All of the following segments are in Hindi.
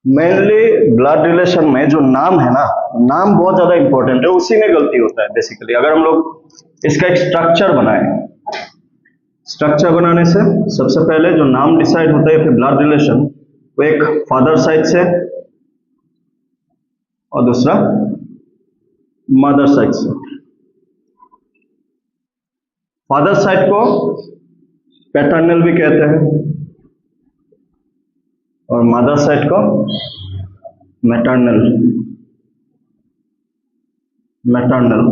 मेनली ब्लड रिलेशन में जो नाम है ना, नाम बहुत ज्यादा इंपॉर्टेंट है, उसी में गलती होता है बेसिकली। अगर हम लोग इसका एक स्ट्रक्चर बनाए, स्ट्रक्चर बनाने से सबसे पहले जो नाम डिसाइड होता है फिर ब्लड रिलेशन, वो एक फादर साइड से और दूसरा मदर साइड से। फादर साइड को पैटर्नल भी कहते हैं और मदर साइड को maternal. Maternal,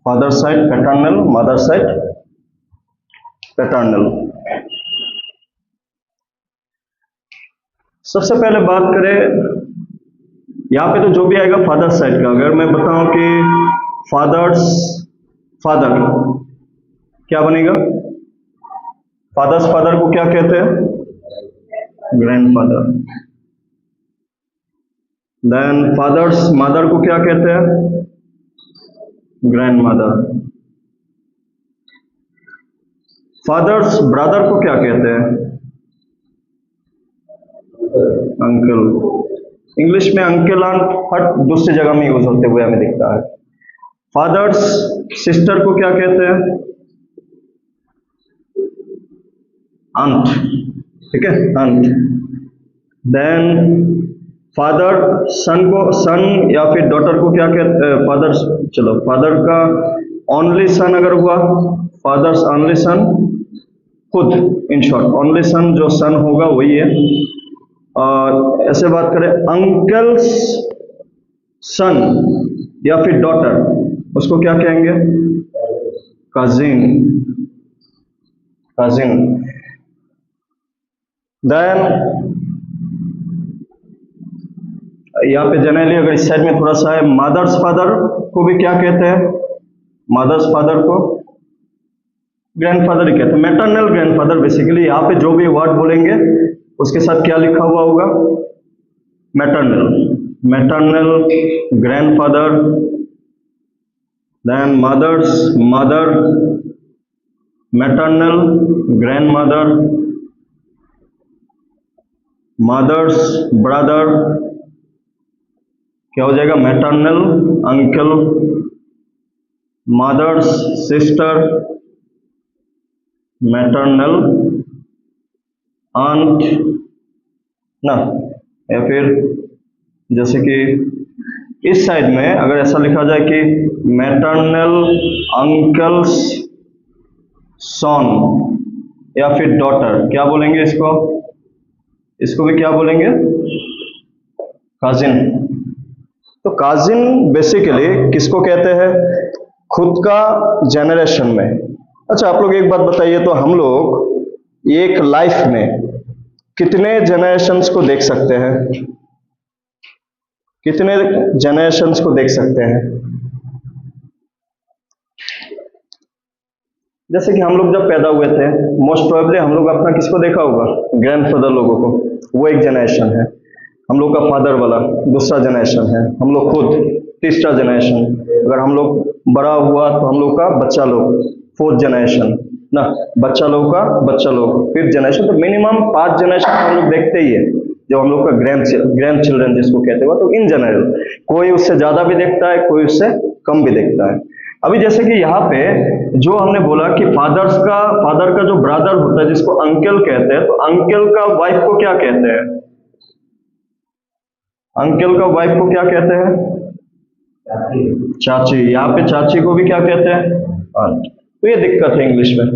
father side paternal, mother side paternal. सबसे पहले बात करें यहाँ पे तो जो भी आएगा फादर साइड का, अगर मैं बताऊं कि फादर्स फादर क्या बनेगा? फादर्स फादर को क्या कहते हैं? ग्रैंडफादर। देन फादर्स मदर को क्या कहते हैं? ग्रैंडमदर। फादर्स ब्रदर को क्या कहते हैं? अंकल। इंग्लिश में अंकल आंट हर दूसरी जगह में यूज होते हुए हमें दिखता है। फादर्स सिस्टर को क्या कहते हैं? आंट। ठीक है, आंट। देन फादर सन को, सन या फिर डॉटर को क्या कहते हैं? फादर, चलो फादर का ओनली सन अगर हुआ, फादर्स ओनली सन, खुद इन शॉर्ट ओनली सन, जो सन होगा वही है। और ऐसे बात करें अंकल्स सन या फिर डॉटर, उसको क्या कहेंगे? कजिन। कजिन। देन यहाँ पे जनरली अगर इस साइड में थोड़ा सा है, मदर्स फादर को भी क्या कहते हैं? मदर्स फादर को ग्रैंडफादर ही कहते हैं, मैटरनल ग्रैंडफादर। बेसिकली यहाँ पे जो भी वर्ड बोलेंगे उसके साथ क्या लिखा हुआ होगा? Maternal. Maternal grandfather. Then mother's mother, maternal grandmother, mother's brother क्या हो जाएगा? Maternal uncle, mother's sister maternal aunt ना। या फिर जैसे कि इस साइड में अगर ऐसा लिखा जाए कि मैटरनल अंकल्स सन या फिर डॉटर, क्या बोलेंगे इसको? इसको भी क्या बोलेंगे? काजिन। तो काजिन बेसिकली किसको कहते हैं? खुद का जेनरेशन में। अच्छा आप लोग एक बात बताइए, तो हम लोग एक लाइफ में कितने जनरेशंस को देख सकते हैं? कितने जनरेशंस को देख सकते हैं? जैसे कि हम लोग जब पैदा हुए थे, मोस्ट प्रोबेबली हम लोग अपना किसको देखा होगा? ग्रैंडफादर लोगों को, वो एक जनरेशन है। हम लोग का फादर वाला दूसरा जनरेशन है, हम लोग खुद तीसरा जनरेशन। अगर हम लोग बड़ा हुआ तो हम लोग का बच्चा लोग फोर्थ जनरेशन ना, बच्चा लोग का बच्चा लोग फिफ्थ जनरेशन। तो मिनिमम 5 जनरेशन हम लोग देखते ही है, जो हम लोग का ग्रैंड चिल्ड्रन जिसको कहते हैं। तो इन जनरल कोई उससे ज्यादा भी देखता है, कोई उससे कम भी देखता है। अभी जैसे कि यहाँ पे जो हमने बोला कि फादर का जो ब्रदर होता है जिसको अंकल कहते हैं, तो अंकल का वाइफ को क्या कहते हैं? अंकल का वाइफ को क्या कहते हैं? चाची। यहाँ पे चाची को भी क्या कहते हैं? आंट। तो ये दिक्कत है इंग्लिश में।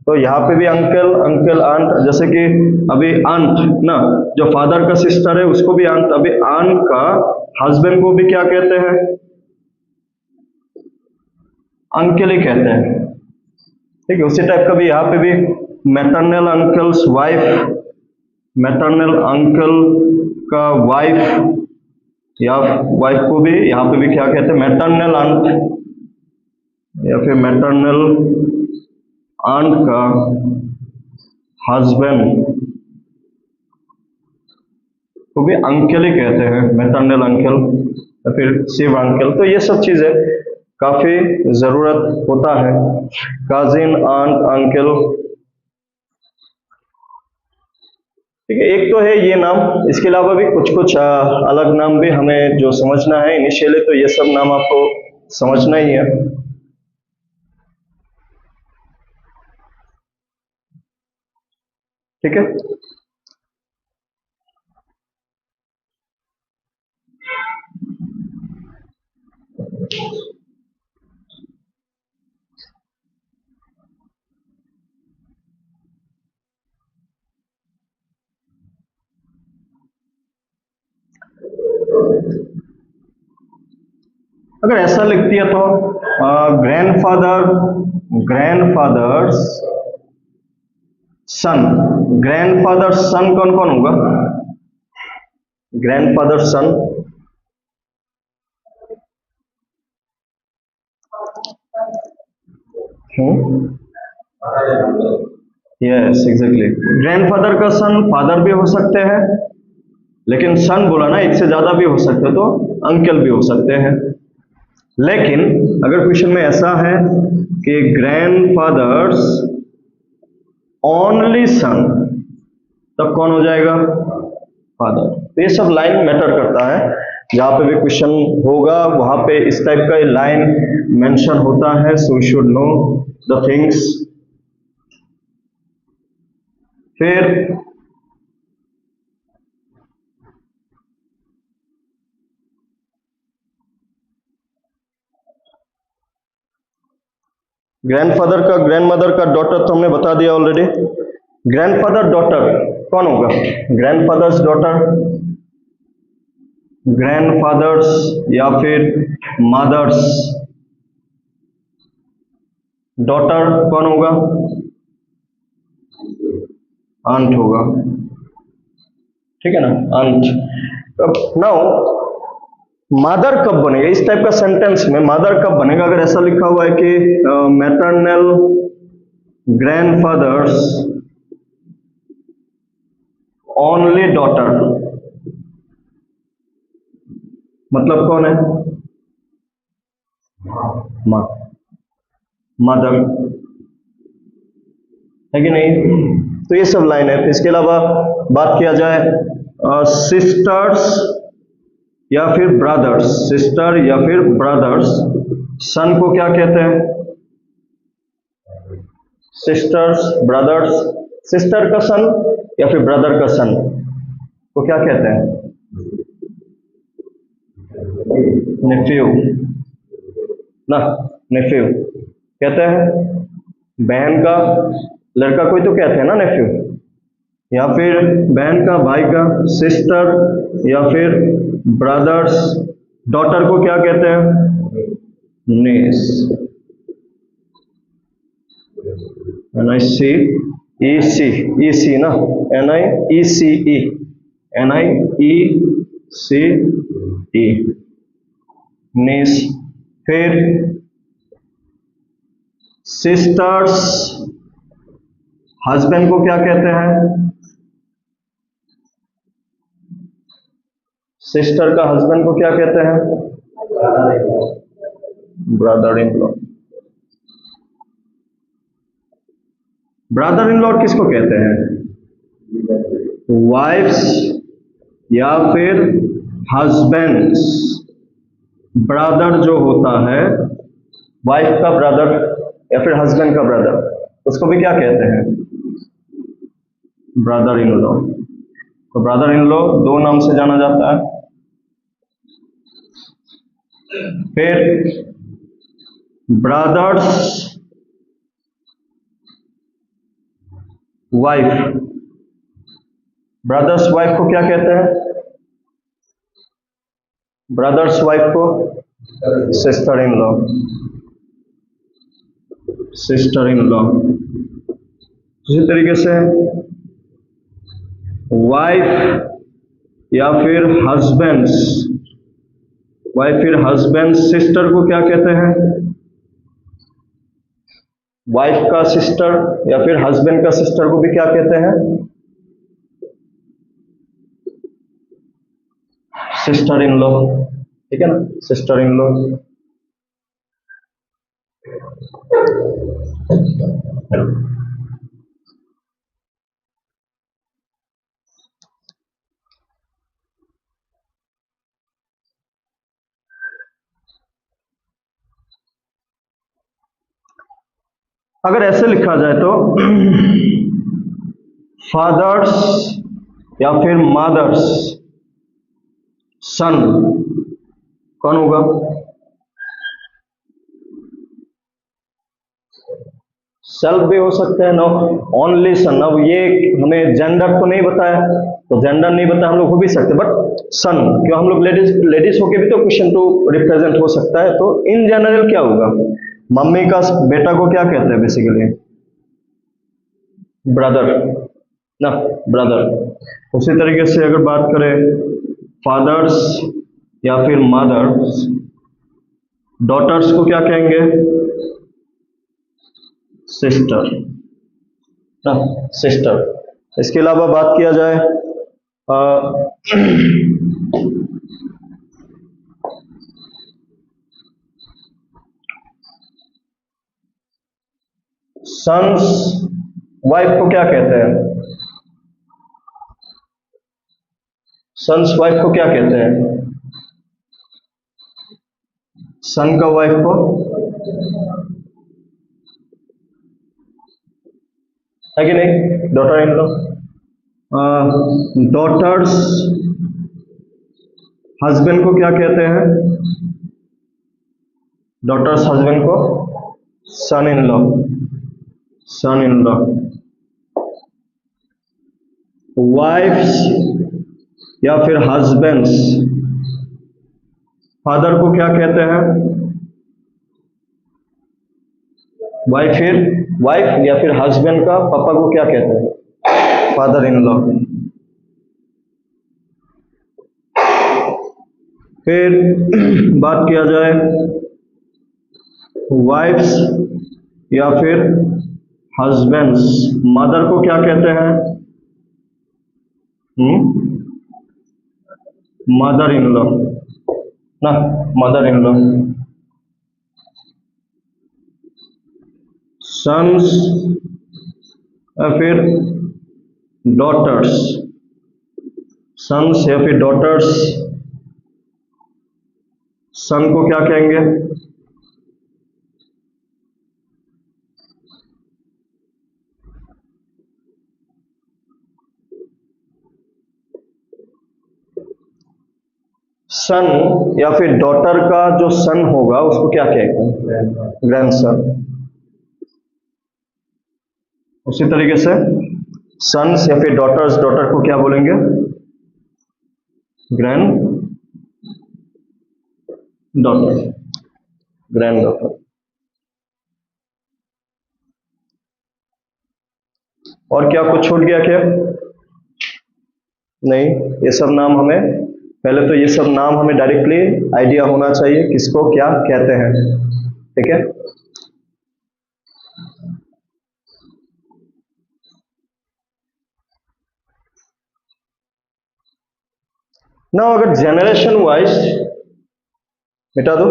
तो यहाँ पे भी अंकल अंकल आंट, जैसे कि अभी आंट ना, जो फादर का सिस्टर है उसको भी आंट। अभी आंट का हस्बैंड को भी क्या कहते हैं? अंकल ही कहते हैं। ठीक है, उसी टाइप का भी यहाँ पे भी maternal uncle's wife, maternal uncle का वाइफ या वाइफ को भी यहाँ पे भी क्या कहते हैं? मैटरनल आंट या फिर मैटरनल आंट का हस्बैंड को भी अंकल ही कहते हैं, मैटरनल अंकल या फिर शिव अंकल। तो ये सब चीजें काफी जरूरत होता है, काजिन आंट अंकल। ठीक है, एक तो है ये नाम, इसके अलावा भी कुछ कुछ अलग नाम भी हमें जो समझना है। इनिशियली तो ये सब नाम आपको समझना ही है। ठीक है, अगर ऐसा लिख दिया तो ग्रैंडफादर, ग्रैंडफादर्स सन, ग्रैंडफादर सन कौन कौन होगा? ग्रैंडफादर सन, यस एग्जैक्टली। ग्रैंडफादर का सन फादर भी हो सकते हैं, लेकिन सन बोला ना, एक से ज्यादा भी हो सकते हैं, तो अंकल भी हो सकते हैं। लेकिन अगर क्वेश्चन में ऐसा है कि ग्रैंडफादर्स ओनली सन, तब कौन हो जाएगा? फादर। तो ये सब लाइन मैटर करता है, जहां पे भी क्वेश्चन होगा वहां पे इस टाइप का लाइन मेंशन होता है। So you should know the things. फिर ग्रैंडफादर का, ग्रैंडमदर का, डॉटर तो हमने बता दिया ऑलरेडी। ग्रैंडफादर डॉटर कौन होगा? ग्रैंडफादर्स डॉटर, ग्रैंडफादर्स या फिर मदर्स डॉटर कौन होगा? आंट होगा। ठीक है ना, आंट। अब नाउ मदर कब बनेगा इस टाइप का सेंटेंस में? मदर कब बनेगा अगर ऐसा लिखा हुआ है कि मैटरनल ग्रैंडफादर्स ओनली डॉटर, मतलब कौन है? माँ, मदर, है कि नहीं? तो ये सब लाइन है। फिर इसके अलावा बात किया जाए सिस्टर्स या फिर ब्रदर्स, सिस्टर या फिर ब्रदर्स, सन को क्या कहते हैं? सिस्टर्स, ब्रदर्स, सिस्टर का सन या फिर ब्रदर का सन को क्या कहते हैं? नेफ्यू ना, नेफ्यू कहते हैं। बहन का लड़का कोई तो कहते हैं ना नेफ्यू, या फिर बहन का भाई का सिस्टर, या फिर ब्रदर्स डॉटर को क्या कहते हैं? नीस। एन आई सी ई सी, ई सी ना, एन आई ई सी ई, एन आई ई सी ई, नीस। फिर सिस्टर्स हस्बैंड को क्या कहते हैं? सिस्टर का हस्बैंड को क्या कहते हैं? Brother in law. Brother in law किसको कहते हैं? वाइफ्स या फिर हस्बैंड्स ब्रदर जो होता है, वाइफ का ब्रदर या फिर हस्बैंड का ब्रदर, उसको भी क्या कहते हैं? Brother in law. तो ब्रदर इन लॉ दो नाम से जाना जाता है। फिर ब्रदर्स वाइफ, ब्रदर्स वाइफ को क्या कहते हैं? ब्रदर्स वाइफ को sister in law, sister in law. इसी तरीके से वाइफ या फिर हस्बैंड्स, वाइफ फिर हस्बैंड सिस्टर को क्या कहते हैं? वाइफ का सिस्टर या फिर हस्बैंड का सिस्टर को भी क्या कहते हैं? Sister in law. ठीक है ना, सिस्टर इन लॉ। अगर ऐसे लिखा जाए तो फादर्स या फिर मदर्स सन कौन होगा? सेल्फ भी हो सकता है, नो ओनली सन। अब ये हमें जेंडर तो नहीं बताया, तो जेंडर नहीं बताया, हम लोग हो भी सकते, बट सन क्यों, हम लोग लेडीज लेडीज होके भी तो क्वेश्चन टू रिप्रेजेंट हो सकता है। तो इन जनरल क्या होगा? मम्मी का बेटा को क्या कहते हैं बेसिकली? ब्रदर ना, ब्रदर। उसी तरीके से अगर बात करें फादर्स या फिर मदर्स, डॉटर्स को क्या कहेंगे? सिस्टर ना, सिस्टर। इसके अलावा बात किया जाए सन्स वाइफ को क्या कहते हैं? सन्स वाइफ को क्या कहते हैं? सन का वाइफ को है कि नहीं? Daughter in law. Daughter's husband को क्या कहते हैं? डॉटर्स हस्बैंड को son in law, son in law. Wife's या फिर हस्बैंड्स फादर को क्या कहते हैं? वाइफ या फिर हस्बैंड का पापा को क्या कहते हैं? Father in law. फिर बात किया जाए वाइफ्स या फिर हस्बैंड्स, मदर को क्या कहते हैं? मदर इन लॉ ना, मदर इन लॉ। सन्स या फिर डॉटर्स, सन्स या फिर डॉटर्स, सन को क्या कहेंगे? सन या फिर डॉटर का जो सन होगा उसको क्या कहेंगे? ग्रैंडसन। उसी तरीके से सन्स या फिर डॉटर्स, डॉटर को क्या बोलेंगे? Grand daughter, grand daughter. और क्या कुछ छूट गया क्या? नहीं, ये सब नाम हमें पहले तो ये सब नाम हमें डायरेक्टली आइडिया होना चाहिए किसको क्या कहते हैं, ठीक है? ना अगर जनरेशन वाइज मिटा दो,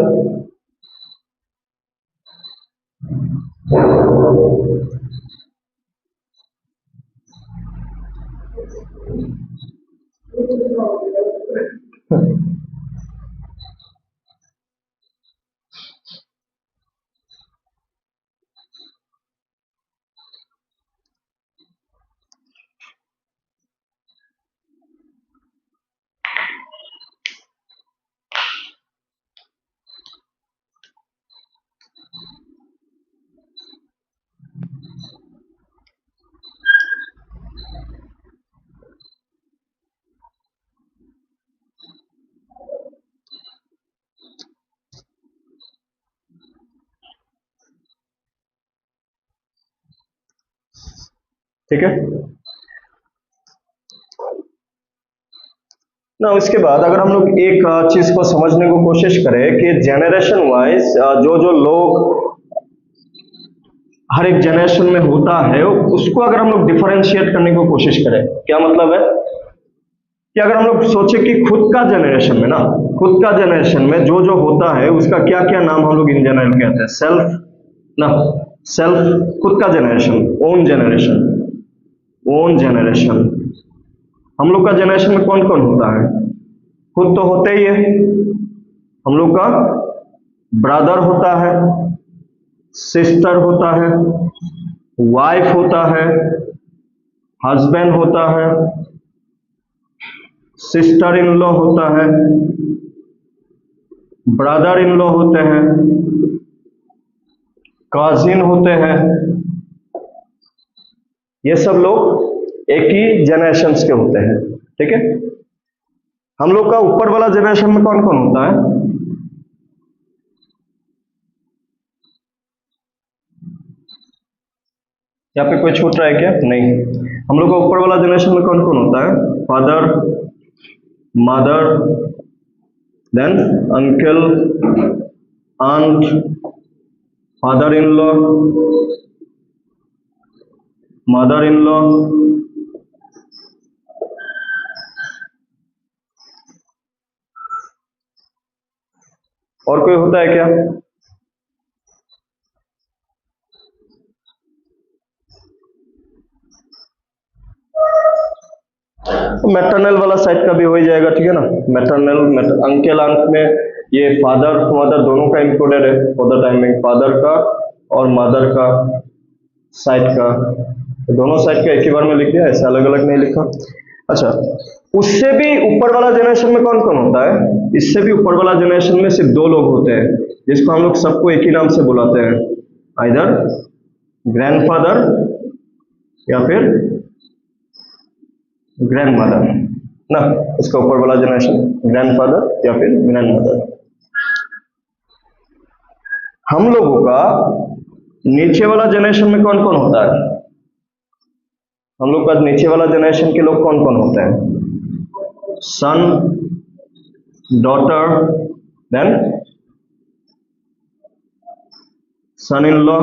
ठीक है ना। इसके बाद अगर हम लोग एक चीज को समझने को कोशिश करें कि जनरेशन वाइज जो जो लोग हर एक जनरेशन में होता है उसको अगर हम लोग डिफरेंशिएट करने की कोशिश करें, क्या मतलब है कि अगर हम लोग सोचे कि खुद का जनरेशन में ना, खुद का जनरेशन में जो जो होता है उसका क्या क्या नाम हम लोग इन जनरल कहते हैं? सेल्फ ना, सेल्फ खुद का generation, own generation, own generation. हम लोग का जनरेशन में कौन कौन होता है? खुद तो होते ही है, हम लोग का ब्रदर होता है, सिस्टर होता है, वाइफ होता है, हस्बैंड होता है, सिस्टर इन लॉ होता है, ब्रदर इन लॉ होते हैं, कजिन होते हैं। ये सब लोग एक ही जनरेशंस के होते हैं, ठीक है। हम लोग का ऊपर वाला जनरेशन में कौन कौन होता है? यहाँ पे कोई छूट रहा है क्या? नहीं। हम लोग का ऊपर वाला जनरेशन में कौन कौन होता है? Father, mother, then uncle, aunt, father in law, mother in law, और कोई होता है क्या? मैटरनल वाला साइड का भी हो ही जाएगा, ठीक है ना। मैटरनल अंकल आंट में ये फादर मदर दोनों का इंक्लूडेड है फॉर द टाइमिंग, फादर का और मदर का साइड का, तो दोनों साइड का एक ही बार में लिख दिया, ऐसे अलग अलग नहीं लिखा। अच्छा, उससे भी ऊपर वाला जनरेशन में कौन कौन होता है? इससे भी ऊपर वाला जनरेशन में सिर्फ दो लोग होते हैं, जिसको हम लोग सबको एक ही नाम से बुलाते हैं, आइदर ग्रैंडफादर या फिर ग्रैंडमदर ना। इसका ऊपर वाला जनरेशन ग्रैंडफादर या फिर ग्रैंडमदर। हम लोगों का नीचे वाला जनरेशन में कौन कौन होता है? हम लोग का नीचे वाला जनरेशन के लोग कौन कौन होते हैं? Son, daughter, then son in law,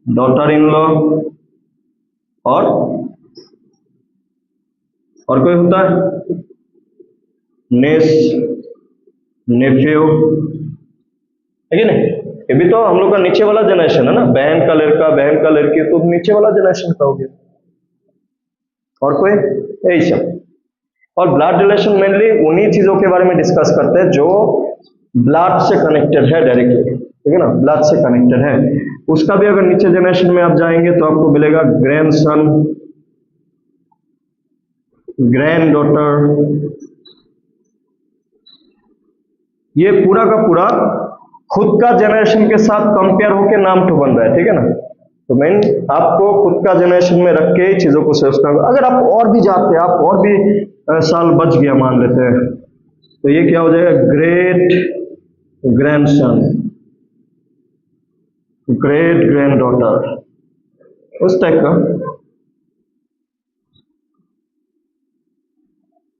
daughter in law, और कोई होता है? नेस, नेफ्यू, है कि नहीं? ये भी तो हम लोग का नीचे वाला जनरेशन है ना। बहन का लड़का, बहन का लड़की, तो नीचे वाला जनरेशन का हो गया। और कोई? यही सब। और ब्लड रिलेशन मेनली उन्हीं चीजों के बारे में डिस्कस करते हैं जो ब्लड से कनेक्टेड है डायरेक्टली, ठीक है ना, ब्लड से कनेक्टेड है। उसका भी अगर नीचे जनरेशन में आप जाएंगे तो आपको मिलेगा ग्रैंड सन, ग्रैंड डॉटर। ये पूरा का पूरा खुद का जनरेशन के साथ कंपेयर होके नाम तो बन रहा है, ठीक है ना। तो मेन आपको खुद का जनरेशन में रख के ही चीजों को सोचना होगा। अगर आप और भी जाते हैं, आप और भी साल बच गया मान लेते हैं, तो ये क्या हो जाएगा? Great grandson, great grand daughter, उस टाइप का।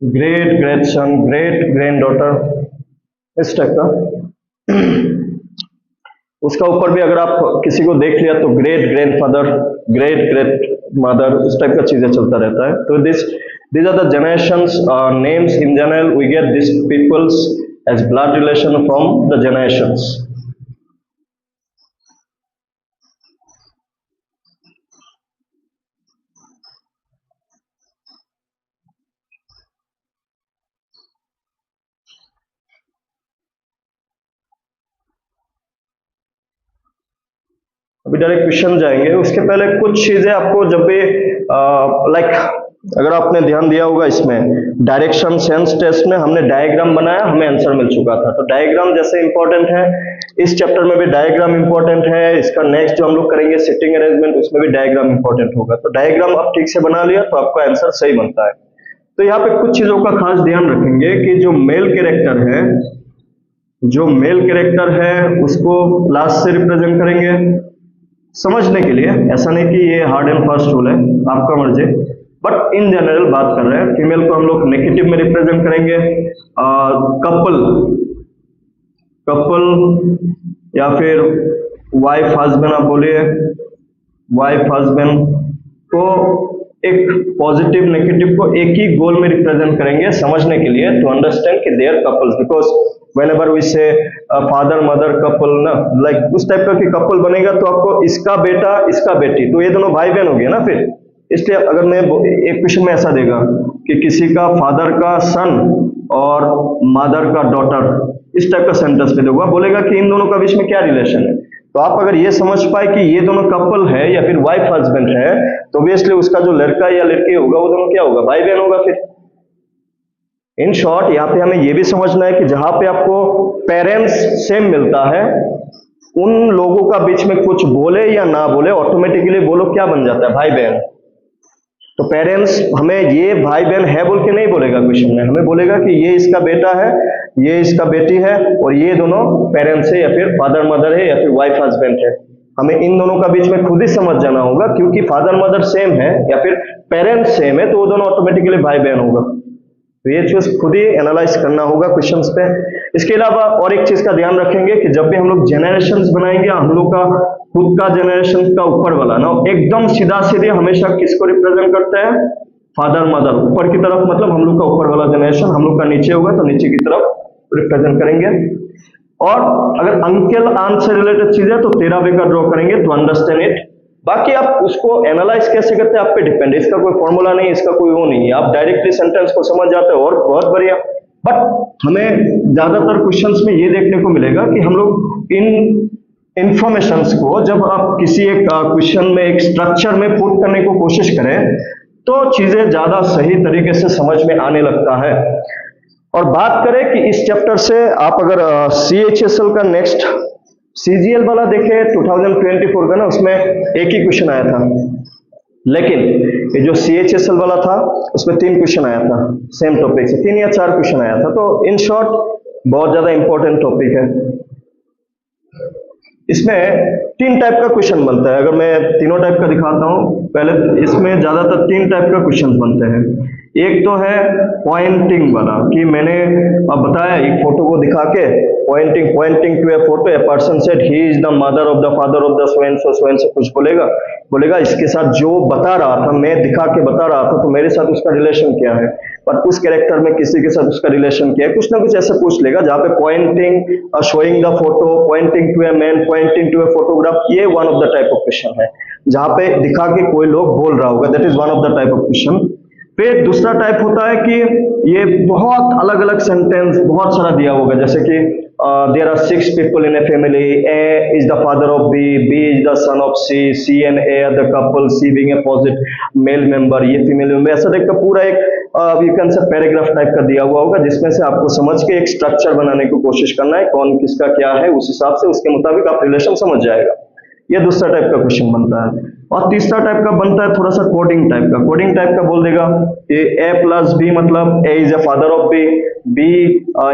ग्रेट ग्रेट सन, ग्रेट ग्रैंड डॉटर, इस टाइप का। उसका ऊपर भी अगर आप किसी को देख लिया तो great grandfather, great great mother, इस टाइप का चीजें चलता रहता है। तो these are the generations names in general. We get these peoples as blood relation from the generations. अभी डायरेक्ट क्वेश्चन जाएंगे, उसके पहले कुछ चीजें आपको जब भी अगर आपने ध्यान दिया होगा, इसमें डायरेक्शन सेंस टेस्ट में हमने डायग्राम बनाया, हमें आंसर मिल चुका था। तो डायग्राम जैसे इंपॉर्टेंट है, इस चैप्टर में भी डायग्राम इंपॉर्टेंट है। इसका नेक्स्ट जो हम लोग करेंगे सिटिंग अरेंजमेंट, उसमें भी डायग्राम इंपॉर्टेंट होगा। तो डायग्राम आप ठीक से बना लिया तो आपका आंसर सही बनता है। तो यहाँ पे कुछ चीजों का खास ध्यान रखेंगे कि जो मेल कैरेक्टर है, जो मेल कैरेक्टर है उसको प्लस से रिप्रेजेंट करेंगे समझने के लिए। ऐसा नहीं कि ये हार्ड एंड फास्ट रूल है, आपका मर्जी, बट इन जनरल बात कर रहे हैं। फीमेल को हम लोग नेगेटिव में रिप्रेजेंट करेंगे। कपल, कपल या फिर वाइफ हस्बैंड, आप बोलिए वाइफ हस्बैंड को एक पॉजिटिव नेगेटिव को एक ही गोल में रिप्रेजेंट करेंगे समझने के लिए, टू अंडरस्टैंड कि they are couples. Because whenever we say father mother couple ना, लाइक उस टाइप का कि कपल बनेगा तो आपको इसका बेटा इसका बेटी, तो ये दोनों भाई बहन हो गए ना फिर। इसलिए अगर मैं एक क्वेश्चन में ऐसा देगा कि किसी का फादर का सन और मदर का डॉटर, इस टाइप का सेंटेंस पे देखो, बोलेगा कि इन दोनों का बीच में क्या रिलेशन है। तो आप अगर ये समझ पाए कि ये दोनों कपल है या फिर वाइफ हस्बैंड है, तो ऑब्वियसली उसका जो लड़का या लड़की होगा वो दोनों क्या होगा, भाई बहन होगा। फिर इन शॉर्ट यहाँ पे हमें ये भी समझना है कि जहां पे आपको पेरेंट्स सेम मिलता है, उन लोगों का बीच में कुछ बोले या ना बोले, ऑटोमेटिकली वो लोग क्या बन जाता है, भाई बहन। तो पेरेंट्स हमें ये भाई बहन है बोल के नहीं बोलेगा क्वेश्चन में, हमें बोलेगा कि ये इसका बेटा है, ये इसका बेटी है, और ये दोनों पेरेंट्स है या फिर फादर मदर है या फिर वाइफ हस्बैंड है। हमें इन दोनों का बीच में खुद ही समझ जाना होगा, क्योंकि फादर मदर सेम है या फिर पेरेंट्स सेम है, तो वो दोनों ऑटोमेटिकली भाई बहन होगा। तो ये चीज खुद ही एनालाइज करना होगा क्वेश्चंस पे। इसके अलावा और एक चीज का ध्यान रखेंगे कि जब भी हम लोग जनरेशंस बनाएंगे, हम लोग का खुद का जनरेशन का ऊपर वाला ना एकदम सीधा सीधे हमेशा किसको रिप्रेजेंट करता है, फादर मदर। ऊपर की तरफ मतलब हम लोग का ऊपर वाला जनरेशन, हम लोग का नीचे होगा तो नीचे की तरफ रिप्रेजेंट करेंगे। और अगर अंकल आंट से रिलेटेड चीज है तो 13 वे का ड्रॉ करेंगे टू अंडरस्टैंड इट। बाकी आप उसको एनालाइज कैसे करते हैं आप पे डिपेंड है, इसका कोई फॉर्मूला नहीं, इसका कोई वो नहीं है, आप डायरेक्टली सेंटेंस को समझ जाते हो और बहुत बढ़िया। बट हमें ज्यादातर क्वेश्चंस में ये देखने को मिलेगा कि हम लोग इन इंफॉर्मेशंस को जब आप किसी एक क्वेश्चन में एक स्ट्रक्चर में पुट करने को कोशिश करें, तो चीजें ज्यादा सही तरीके से समझ में आने लगता है। और बात करें कि इस चैप्टर से आप अगर CHSL का नेक्स्ट CGL वाला देखे 2024 का ना, उसमें एक ही क्वेश्चन आया था, लेकिन ये जो CHSL वाला था उसमें 3 क्वेश्चन आया था सेम टॉपिक से, 3 या 4 क्वेश्चन आया था। तो इन शॉर्ट बहुत ज्यादा इंपॉर्टेंट टॉपिक है। इसमें 3 टाइप का क्वेश्चन बनता है, अगर मैं तीनों टाइप का दिखाता हूं। पहले इसमें ज्यादातर 3 टाइप का क्वेश्चन बनते हैं। एक तो है पॉइंटिंग वाला, कि मैंने अब बताया एक फोटो को दिखा के pointing to a photo, a person said he is the mother of the father of the so and so कुछ बोलेगा इसके साथ जो बता रहा था, मैं दिखा के बता रहा था, तो मेरे साथ उसका रिलेशन क्या है, पर उस कैरेक्टर में किसी के साथ उसका रिलेशन क्या है, कुछ ना कुछ ऐसे पूछ लेगा। जहां पे pointing, showing the photo, pointing to a man, pointing to a photograph, ये one of the type of question है, जहां पे दिखा के कोई लोग बोल रहा होगा, that is one of the type of question. फिर दूसरा टाइप होता है कि ये बहुत अलग अलग सेंटेंस बहुत सारा दिया होगा, जैसे कि there are 6 people in a family, A is the father of B, B is the son of C and A are the couple, C being a positive male member, ये फीमेल मेंबर, ऐसा टाइप का पूरा एक you can say paragraph type का दिया हुआ होगा, जिसमें से आपको समझ के एक स्ट्रक्चर बनाने की कोशिश करना है, कौन किसका क्या है, उस हिसाब से उसके मुताबिक आप रिलेशन समझ जाएगा। ये दूसरा टाइप का क्वेश्चन बनता है। और तीसरा टाइप का बनता है थोड़ा सा कोडिंग टाइप का। कोडिंग टाइप का बोल देगा ए प्लस बी मतलब A is a father of B, B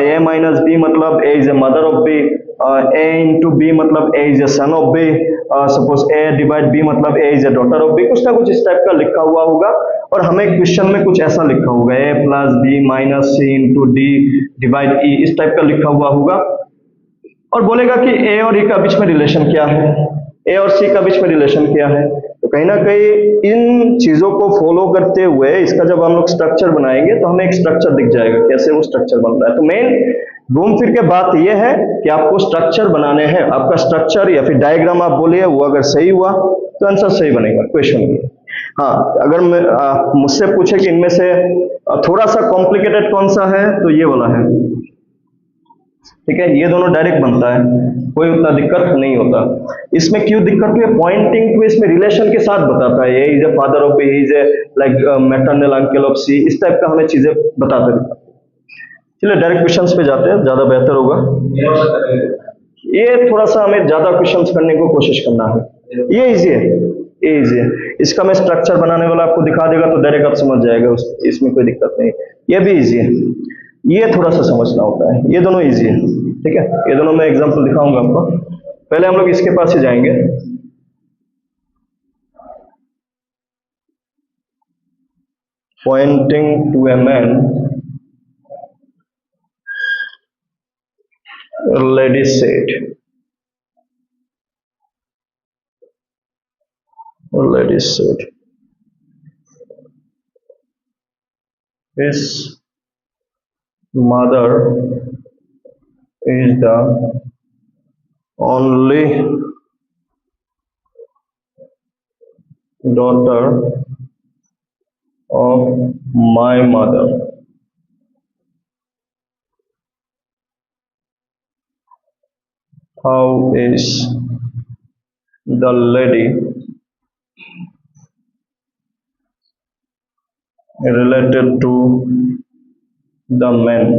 A minus B मतलब A is a mother of B, A into B मतलब A is a son of B, suppose A divide B मतलब A is a daughter of B, कुछ ना कुछ इस टाइप का लिखा हुआ होगा। और हमें क्वेश्चन में कुछ ऐसा लिखा होगा, ए प्लस बी माइनस सी इंटू डी डिवाइड ई, इस टाइप का लिखा हुआ होगा। और बोलेगा कि ए और ई का बीच में रिलेशन क्या है, ए और सी का बीच में रिलेशन क्या है। तो कहीं ना कहीं इन चीजों को फॉलो करते हुए इसका जब हम लोग स्ट्रक्चर बनाएंगे तो हमें एक स्ट्रक्चर दिख जाएगा कैसे वो स्ट्रक्चर बन रहा है। तो मेन घूम फिर के बात यह है कि आपको स्ट्रक्चर बनाने हैं। आपका स्ट्रक्चर या फिर डायग्राम आप बोलिए, वो अगर सही हुआ तो आंसर सही बनेगा क्वेश्चन की। हाँ, अगर मुझसे पूछे कि इनमें से थोड़ा सा कॉम्प्लिकेटेड कौन सा है, तो ये वाला है, ठीक है। ये दोनों डायरेक्ट बनता है, कोई उतना दिक्कत नहीं होता। इसमें क्यों दिक्कत हुई है, पॉइंटिंग टू इसमें रिलेशन के साथ बताता है, ये is a father of B, is a like maternal uncle of C, इस टाइप का हमें चीजें बताते रहता है। चलिए डायरेक्ट क्वेश्चंस पे जाते हैं, ज्यादा बेहतर होगा। ये थोड़ा सा हमें ज्यादा क्वेश्चंस करने को कोशिश करना है, ये इजी है, ये इजी है। इसका मैं स्ट्रक्चर बनाने वाला आपको दिखा देगा तो डायरेक्ट आप समझ जाएगा, इसमें कोई दिक्कत नहीं। ये भी इजी है, ये थोड़ा सा समझना होता है, ये दोनों इजी है, ठीक है। ये दोनों मैं एग्जांपल दिखाऊंगा आपको। पहले हम लोग इसके पास ही जाएंगे। Pointing to a man, lady said, lady said his mother is the only daughter of my mother. How is the lady related to the man?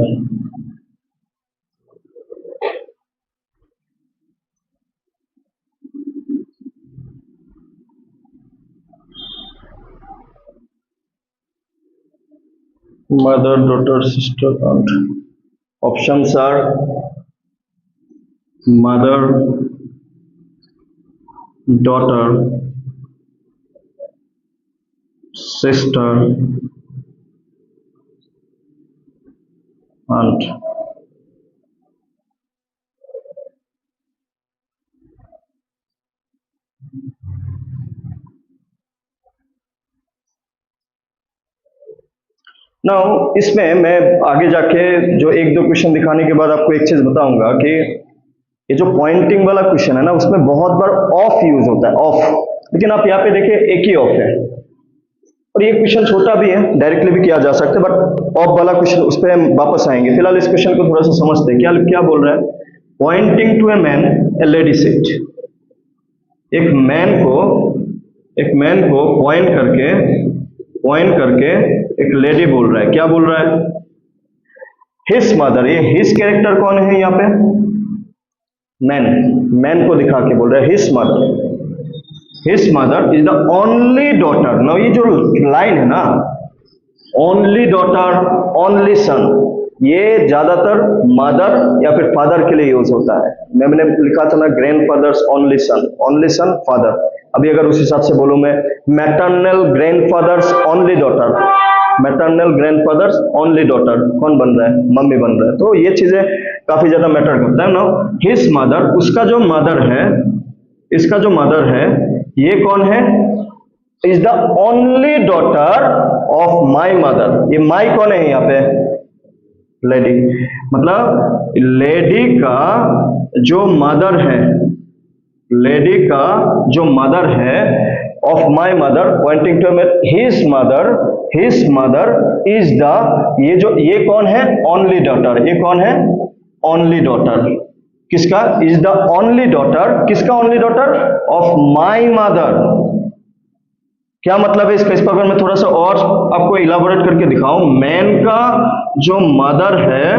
Mother, daughter, sister, aunt. Options are mother, daughter, sister, aunt. Now इसमें मैं आगे जाके जो एक दो क्वेश्चन दिखाने के बाद आपको एक चीज बताऊंगा कि ये जो पॉइंटिंग वाला क्वेश्चन है ना उसमें बहुत बार ऑफ यूज होता है ऑफ, लेकिन आप यहाँ पे देखिए एक ही ऑफ है और ये क्वेश्चन छोटा भी है, डायरेक्टली भी किया जा सकता है, बट ऑफ वाला क्वेश्चन उस पर हम वापस आएंगे। फिलहाल इस क्वेश्चन को थोड़ा सा समझते हैं। क्या क्या बोल रहा है? Pointing to a man a lady said. एक मैन को पॉइंट करके एक लेडी बोल रहा है। क्या बोल रहा है? His mother. ये हिज कैरेक्टर कौन है यहाँ पे? मैन। मैन को दिखा के बोल रहा है his mother is the only daughter. ना ये जो लाइन है ना, ओनली डॉटर, ओनली सन, ये ज्यादातर मदर या फिर फादर के लिए यूज होता है। मैंने लिखा था ना grand fathers only son father. अभी अगर उस हिसाब से बोलूं मैं, maternal grand fathers only daughter, maternal grand fathers only daughter, कौन बन रहा है? मम्मी बन रहा है। तो ये चीजें काफी ज्यादा मैटर करता है ना। हिज मदर, उसका जो मदर है, इसका जो मदर है, ये कौन है? Is the only daughter of my mother. ये माई कौन है यहाँ पे? लेडी। मतलब लेडी का जो मदर है, लेडी का जो मदर है of my mother, pointing to his mother is the, ये कौन है? Only daughter. ये कौन है? Only daughter. किसका? Is the only daughter. किसका only daughter? Of my mother. क्या मतलब है इसका? इस पर अगर मैं थोड़ा सा और आपको इलाबोरेट करके दिखाऊं, मैन का जो मदर है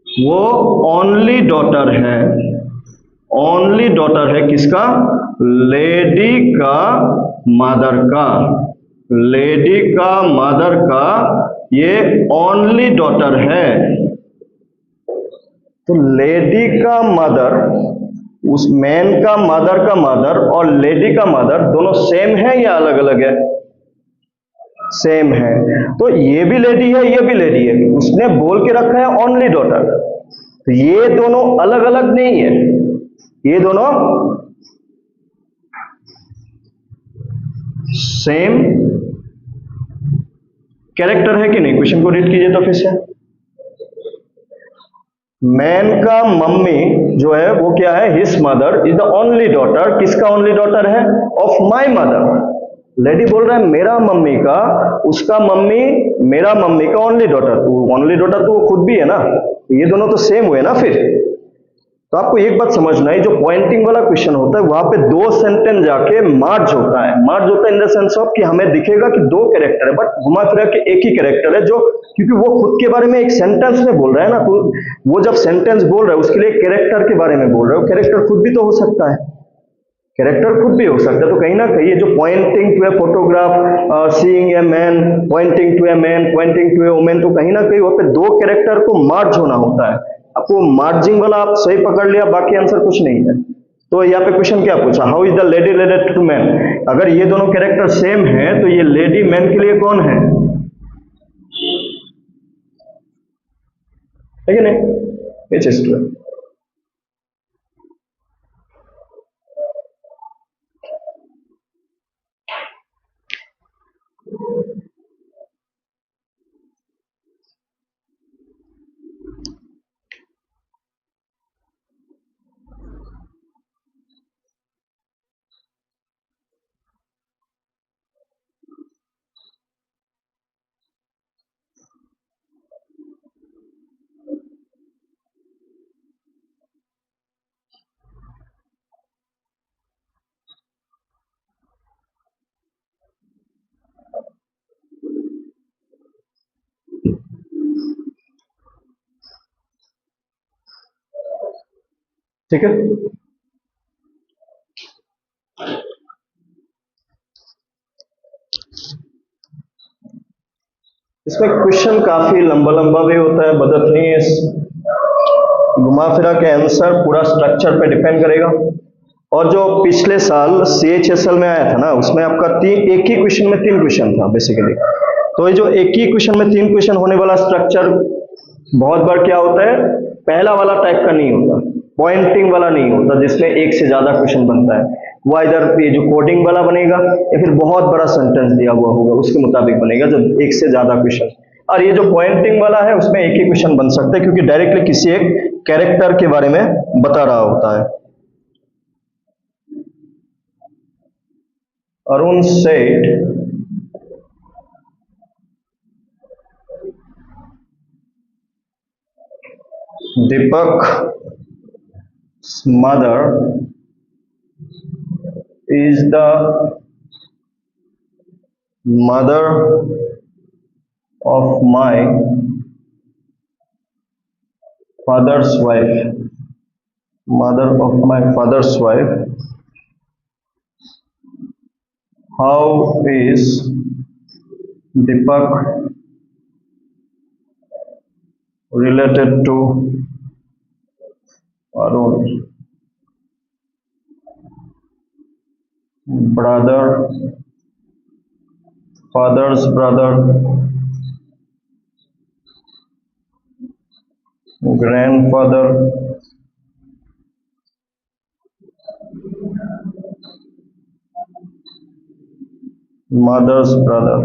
वो ओनली डॉटर है। ओनली डॉटर है किसका? लेडी का मदर का। लेडी का मदर का ये ओनली डॉटर है। तो लेडी का मदर, उस मैन का मदर और लेडी का मदर दोनों सेम है या अलग अलग है? सेम है। तो ये भी लेडी है, ये भी लेडी है, उसने बोल के रखा है ओनली डॉटर। तो ये दोनों अलग अलग नहीं है, ये दोनों सेम कैरेक्टर है कि नहीं? क्वेश्चन को रीड कीजिए तो फिर से। मैन का मम्मी जो है वो क्या है? His mother is the only daughter. किसका ओनली डॉटर है? Of my mother. लेडी बोल रहा है मेरा मम्मी का, उसका मम्मी मेरा मम्मी का ओनली डॉटर। तो ओनली डॉटर तो वो खुद भी है ना, तो ये दोनों तो सेम हुए ना फिर। तो आपको एक बात समझना है, जो पॉइंटिंग वाला क्वेश्चन होता है वहां पे दो सेंटेंस जाके मार्ज होता है। मार्ज होता है इन द सेंस ऑफ कि हमें दिखेगा कि दो कैरेक्टर है, बट घुमा फिरा के एक ही कैरेक्टर है, जो क्योंकि वो खुद के बारे में एक सेंटेंस में बोल रहा है ना, तो वो जब सेंटेंस बोल रहा है उसके लिए कैरेक्टर के बारे में बोल रहा है। कैरेक्टर खुद भी तो हो सकता है, कैरेक्टर खुद भी हो सकता है। तो कहीं ना कहीं ये जो pointing to a photograph, seeing a man, pointing to a man, pointing to a woman, तो कहीं ना कहीं वहां पे दो कैरेक्टर को मार्ज होना होता है। आपको मार्जिंग वाला आप सही पकड़ लिया, बाकी आंसर कुछ नहीं है। तो यहाँ पे क्वेश्चन क्या पूछा? How is the lady related to man? अगर ये दोनों कैरेक्टर सेम है तो ये लेडी मैन के लिए कौन है कि नहीं? ये चीज तो है। ठीक है। इसमें क्वेश्चन काफी लंबा लंबा भी होता है, बदत नहीं है, घुमा फिरा के आंसर पूरा स्ट्रक्चर पे डिपेंड करेगा। और जो पिछले साल CHSL में आया था ना, उसमें आपका एक ही क्वेश्चन में 3 क्वेश्चन था बेसिकली। तो ये जो एक ही क्वेश्चन में 3 क्वेश्चन होने वाला स्ट्रक्चर बहुत बार क्या होता है, पहला वाला टाइप का नहीं होता, पॉइंटिंग वाला नहीं होता जिसमें एक से ज्यादा क्वेश्चन बनता है। वो इधर ये जो कोडिंग वाला बनेगा या फिर बहुत बड़ा सेंटेंस दिया हुआ होगा उसके मुताबिक बनेगा, जब एक से ज्यादा क्वेश्चन। और ये जो पॉइंटिंग वाला है उसमें एक ही क्वेश्चन बन सकता है, क्योंकि डायरेक्टली किसी एक कैरेक्टर के बारे में बता रहा होता है। Arun said, Deepak's mother is the mother of my father's wife. Mother of my father's wife. How is Deepak related to Arun? Brother, father's brother, grandfather, mother's brother.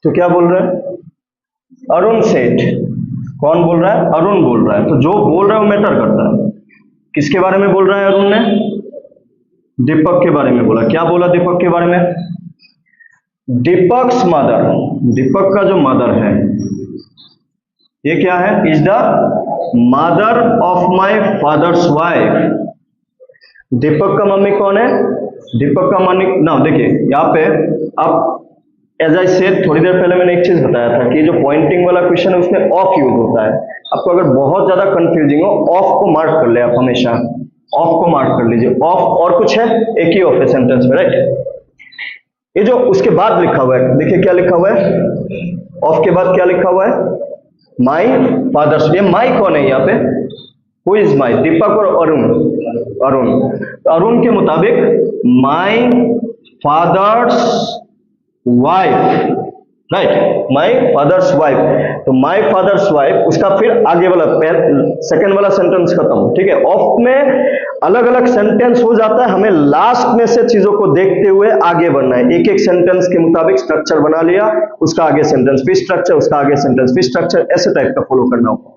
तो क्या बोल रहा है, अरुण सेठ। कौन बोल रहा है, अरुण बोल रहा है। तो जो बोल रहा है वो मैटर करता है। किसके बारे में बोल रहा है अरुण ने, दीपक के बारे में बोला। क्या बोला दीपक के बारे में, दीपक्स मदर, दीपक का जो मदर है ये क्या है, is the mother of my father's wife. Deepak का मम्मी कौन है, दीपक का मम्मी ना, देखिए यहाँ पे आप एज आई सेड, थोड़ी देर पहले मैंने एक चीज बताया था कि जो पॉइंटिंग वाला क्वेश्चन है उसमें ऑफ यूज होता है। आपको अगर बहुत ज्यादा कंफ्यूजिंग हो, ऑफ को मार्क कर ले आप हमेशा, ऑफ को मार्क कर लीजिए। ऑफ और कुछ है, एक ही ऑफ है सेंटेंस में, राइट। ये जो उसके बाद लिखा हुआ है, देखिए क्या लिखा हुआ है, ऑफ के बाद क्या लिखा हुआ है, माई फादर्स। ये माई कौन है यहाँ पे, हु इज माई, दीपक और अरुण। अरुण, तो अरुण के मुताबिक my father's wife, right, my father's wife. तो माई फादर्स वाइफ, उसका फिर आगे वाला सेकंड वाला सेंटेंस खत्म, ठीक है। ऑफ में अलग अलग सेंटेंस हो जाता है, हमें लास्ट में से चीजों को देखते हुए आगे बढ़ना है। एक एक सेंटेंस के मुताबिक स्ट्रक्चर बना लिया, उसका आगे सेंटेंस फिर स्ट्रक्चर, उसका आगे सेंटेंस फिर स्ट्रक्चर, ऐसे टाइप का फॉलो करना होगा।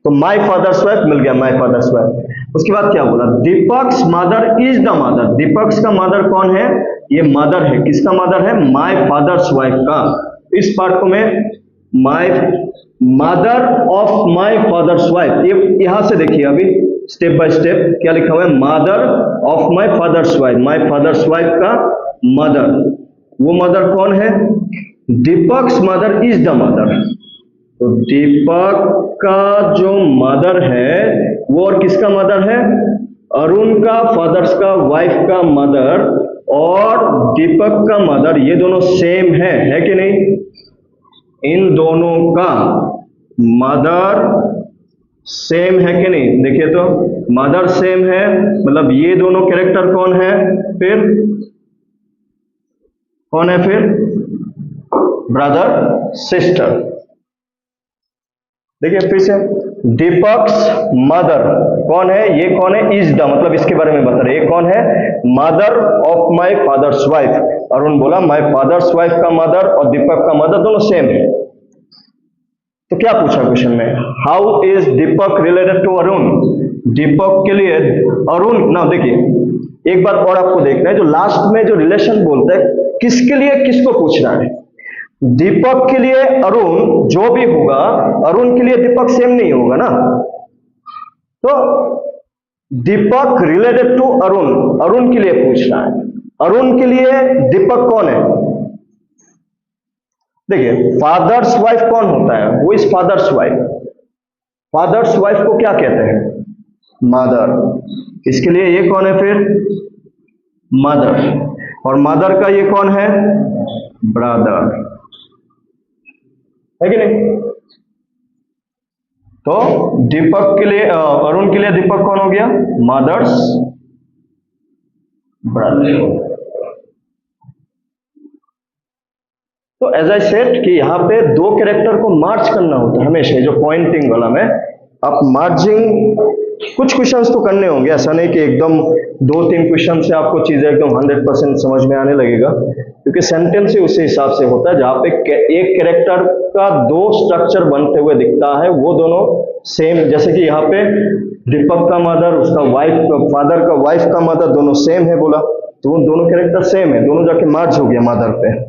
तो माई फादर्स वाइफ मिल गया, माई फादर्स वाइफ। उसके बाद क्या बोला, दीपक्स मदर इज द मदर। दीपक्स का मदर कौन है, ये मदर है, किसका मदर है, माई फादर्स वाइफ का। इस पार्ट को मैं my mother of my father's wife, ये यहां से देखिए अभी स्टेप बाय स्टेप क्या लिखा हुआ है, mother of my father's wife, my father's wife का मदर। वो मदर कौन है, दीपक्स मदर इज द मदर। तो दीपक का जो मदर है वो और किसका मदर है, अरुण का फादर्स का वाइफ का मदर, और दीपक का मदर, ये दोनों सेम है कि नहीं, इन दोनों का मदर सेम है कि नहीं, देखिए तो मदर सेम है, मतलब ये दोनों कैरेक्टर कौन है, फिर कौन है, फिर ब्रदर सिस्टर। देखिए फिर से, दीपक्स मदर कौन है, ये कौन है, इज द, मतलब इसके बारे में बता रहे, ये कौन है, mother of my father's wife. Arun बोला माय फादर्स वाइफ का मदर और दीपक का मदर दोनों सेम है। तो क्या पूछा क्वेश्चन में, how is Deepak related to Arun. Deepak के लिए अरुण ना, देखिए एक बात और आपको देखना है, जो लास्ट में जो रिलेशन बोलता है किसके लिए किसको पूछ रहा है। दीपक के लिए अरुण जो भी होगा, अरुण के लिए दीपक सेम नहीं होगा ना। तो दीपक रिलेटेड टू अरुण, अरुण के लिए पूछ रहा है। अरुण के लिए दीपक कौन है? देखिए, फादर्स वाइफ कौन होता है? वो is father's wife. Father's wife को क्या कहते हैं? मदर। इसके लिए ये कौन है फिर? मदर। और मदर का ये कौन है? ब्रदर, है कि नहीं? तो दीपक के लिए अरुण के लिए दीपक कौन हो गया? Mother's brother. तो एज आई सेड कि यहाँ पे दो कैरेक्टर को मार्च करना होता है हमेशा, जो पॉइंटिंग वाला में आप मार्जिंग कुछ क्वेश्चंस तो करने होंगे, ऐसा नहीं कि एकदम 2-3 क्वेश्चन से आपको चीजें एकदम 100% समझ में आने लगेगा, क्योंकि सेंटेंस ही उसी हिसाब से होता है। जहाँ पे एक कैरेक्टर का दो स्ट्रक्चर बनते हुए दिखता है, वो दोनों सेम, जैसे कि यहाँ पे दीपक का मदर, उसका वाइफ, फादर का वाइफ का मदर दोनों सेम है बोला, तो वो दोनों कैरेक्टर सेम है, दोनों जाके मार्च हो गया मदर पे।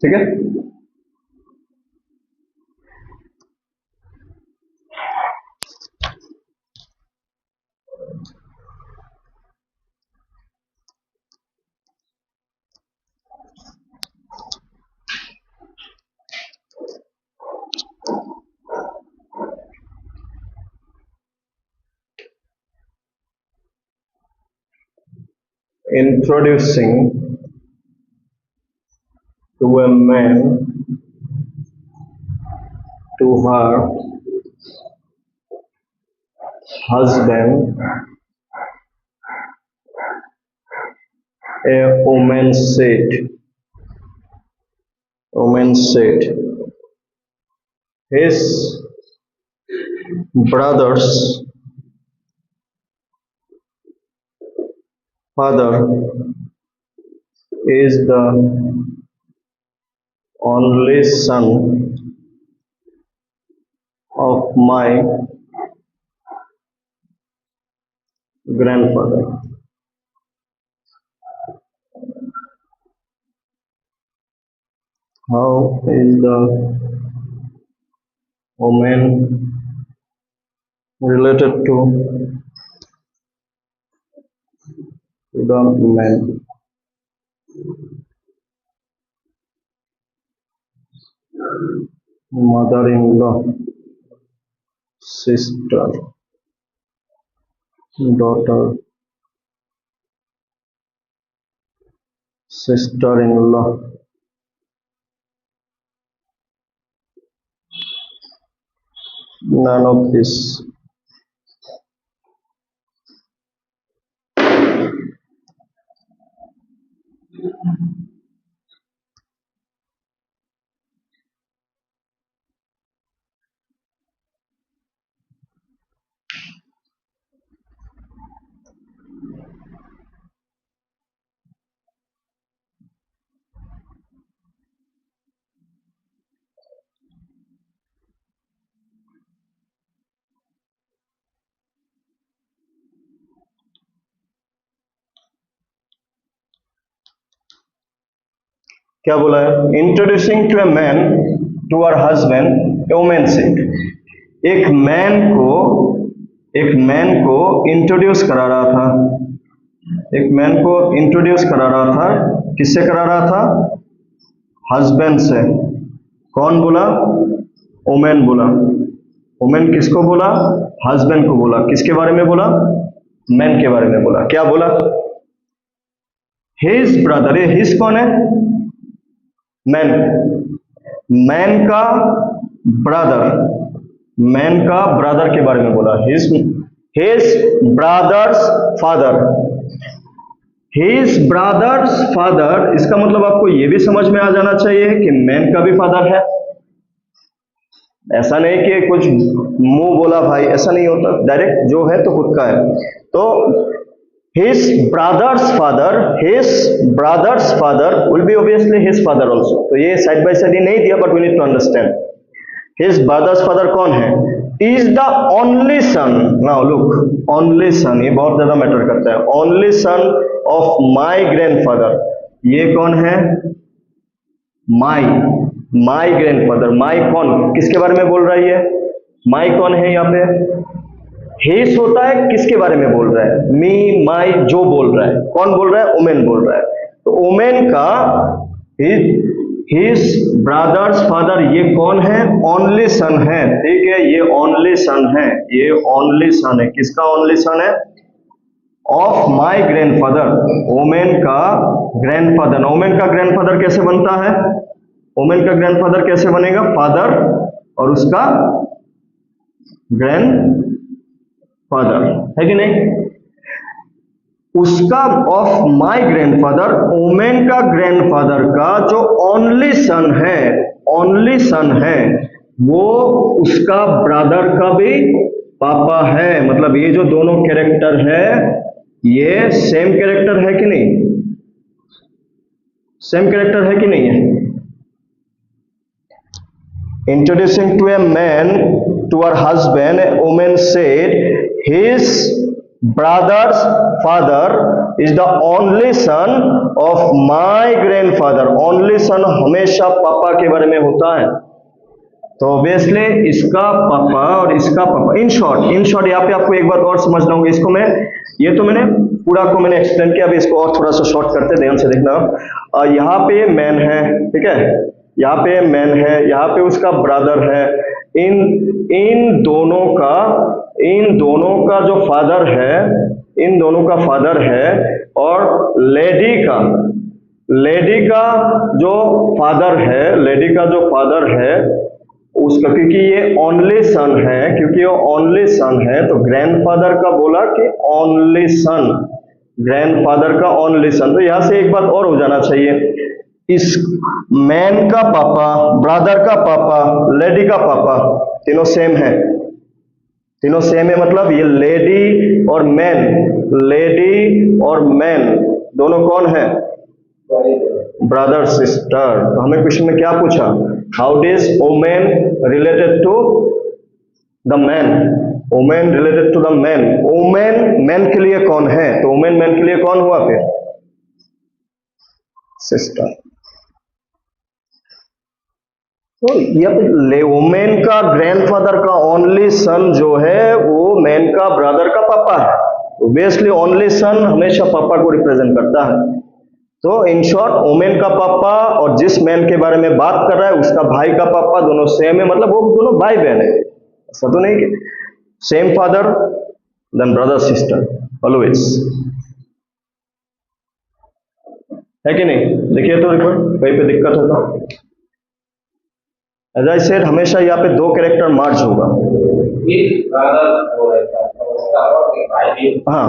ठीक है, introducing to a man to her husband, a woman said, his brother's father is the only son of my grandfather. How is the woman related to the man? Mother-in-law, sister, daughter, sister-in-law. None of this. क्या बोला है? Introducing to a man to our husband, a woman said. एक मैन को इंट्रोड्यूस करा रहा था, एक मैन को इंट्रोड्यूस करा रहा था। किससे करा रहा था? हस्बैंड से। कौन बोला? वुमेन बोला। वुमेन किसको बोला? हस्बैंड को बोला। किसके बारे में बोला? मैन के बारे में बोला। क्या बोला? His brother. ये हिज कौन है? मैन। मैन का ब्रदर मैन का ब्रदर के बारे में बोला, his brothers father. His brothers father, इसका मतलब आपको यह भी समझ में आ जाना चाहिए कि मैन का भी फादर है। ऐसा नहीं कि कुछ मुंह बोला भाई, ऐसा नहीं होता, डायरेक्ट जो है तो खुद का है। तो his brother's father will be obviously his father also। तो ये साइड बाय साइड नहीं दिया, but we need to understand. his brother's father कौन है? is the only son, now look, only son, ये बहुत ज्यादा मैटर करता है। only son of my grandfather, ये कौन है? my grandfather। my कौन, किसके बारे में बोल रहा है ये? my कौन है यहाँ पे? हिज होता है, किसके बारे में बोल रहा है? मी, माई, जो बोल रहा है, कौन बोल रहा है? ओमेन बोल रहा है। तो ओमेन का हिज ब्रदर्स फादर, ये कौन है? ओनली सन है, ठीक है, ये ओनली सन है, ये ओनली सन है। किसका ओनली सन है? ऑफ माई ग्रैंडफादर, ओमेन का ग्रैंडफादर। ओमेन का ग्रैंडफादर कैसे बनता है? ओमेन का ग्रैंडफादर कैसे बनेगा? फादर और उसका ग्रैंड फादर, है कि नहीं? उसका ऑफ माय ग्रैंडफादर, ओमेन का ग्रैंडफादर का जो ओनली सन है, वो उसका ब्रदर का भी पापा है। मतलब ये जो दोनों कैरेक्टर है, ये सेम कैरेक्टर है कि नहीं? सेम कैरेक्टर है कि नहीं है? Introducing to a man to her husband, a woman said, his brother's father is the only son of my grandfather। only son हमेशा पापा के बारे में होता है, तो ऑब्वियसली इसका पापा और इसका पापा। इन शॉर्ट यहाँ पे आपको एक बात और समझना होगा। इसको मैं, ये तो मैंने पूरा को मैंने एक्सप्लेन किया, अभी इसको और थोड़ा सा शॉर्ट करते, ध्यान से देखना। यहाँ पे मैन है, ठीक है, यहाँ पे मैन है, यहाँ पे उसका ब्रदर है। इन दोनों का जो फादर है, इन दोनों का फादर है, और लेडी का जो फादर है, उसका, क्योंकि ये ओनली सन है, तो ग्रैंडफादर का बोला कि ओनली सन, ग्रैंडफादर का ओनली सन। तो यहां से एक बात और हो जाना चाहिए, इस मैन का पापा, ब्रदर का पापा, लेडी का पापा, तीनों सेम है। मतलब ये लेडी और मैन दोनों कौन है? Brother sister. तो हमें क्वेश्चन में क्या पूछा? How does woman related to the man? Woman related to the man. Woman man के लिए कौन है? तो वुमेन मैन के लिए कौन हुआ फिर? सिस्टर। तो ये वुमेन का ग्रैंडफादर का ओनली सन जो है, वो मैन का ब्रदर का पापा है। ऑब्वियसली ओनली सन हमेशा पापा को रिप्रेजेंट करता है। तो इन शॉर्ट, वुमेन का पापा और जिस मैन के बारे में बात कर रहा है उसका भाई का पापा, दोनों सेम है। मतलब वो दोनों भाई बहन है, ऐसा तो नहीं कि same father then brother sister always, है कि नहीं? देखिए तो रिकॉर्ड कहीं पे दिक्कत होगा। एज आई सेड, हमेशा यहाँ पे दो कैरेक्टर मार्च होगा। हाँ,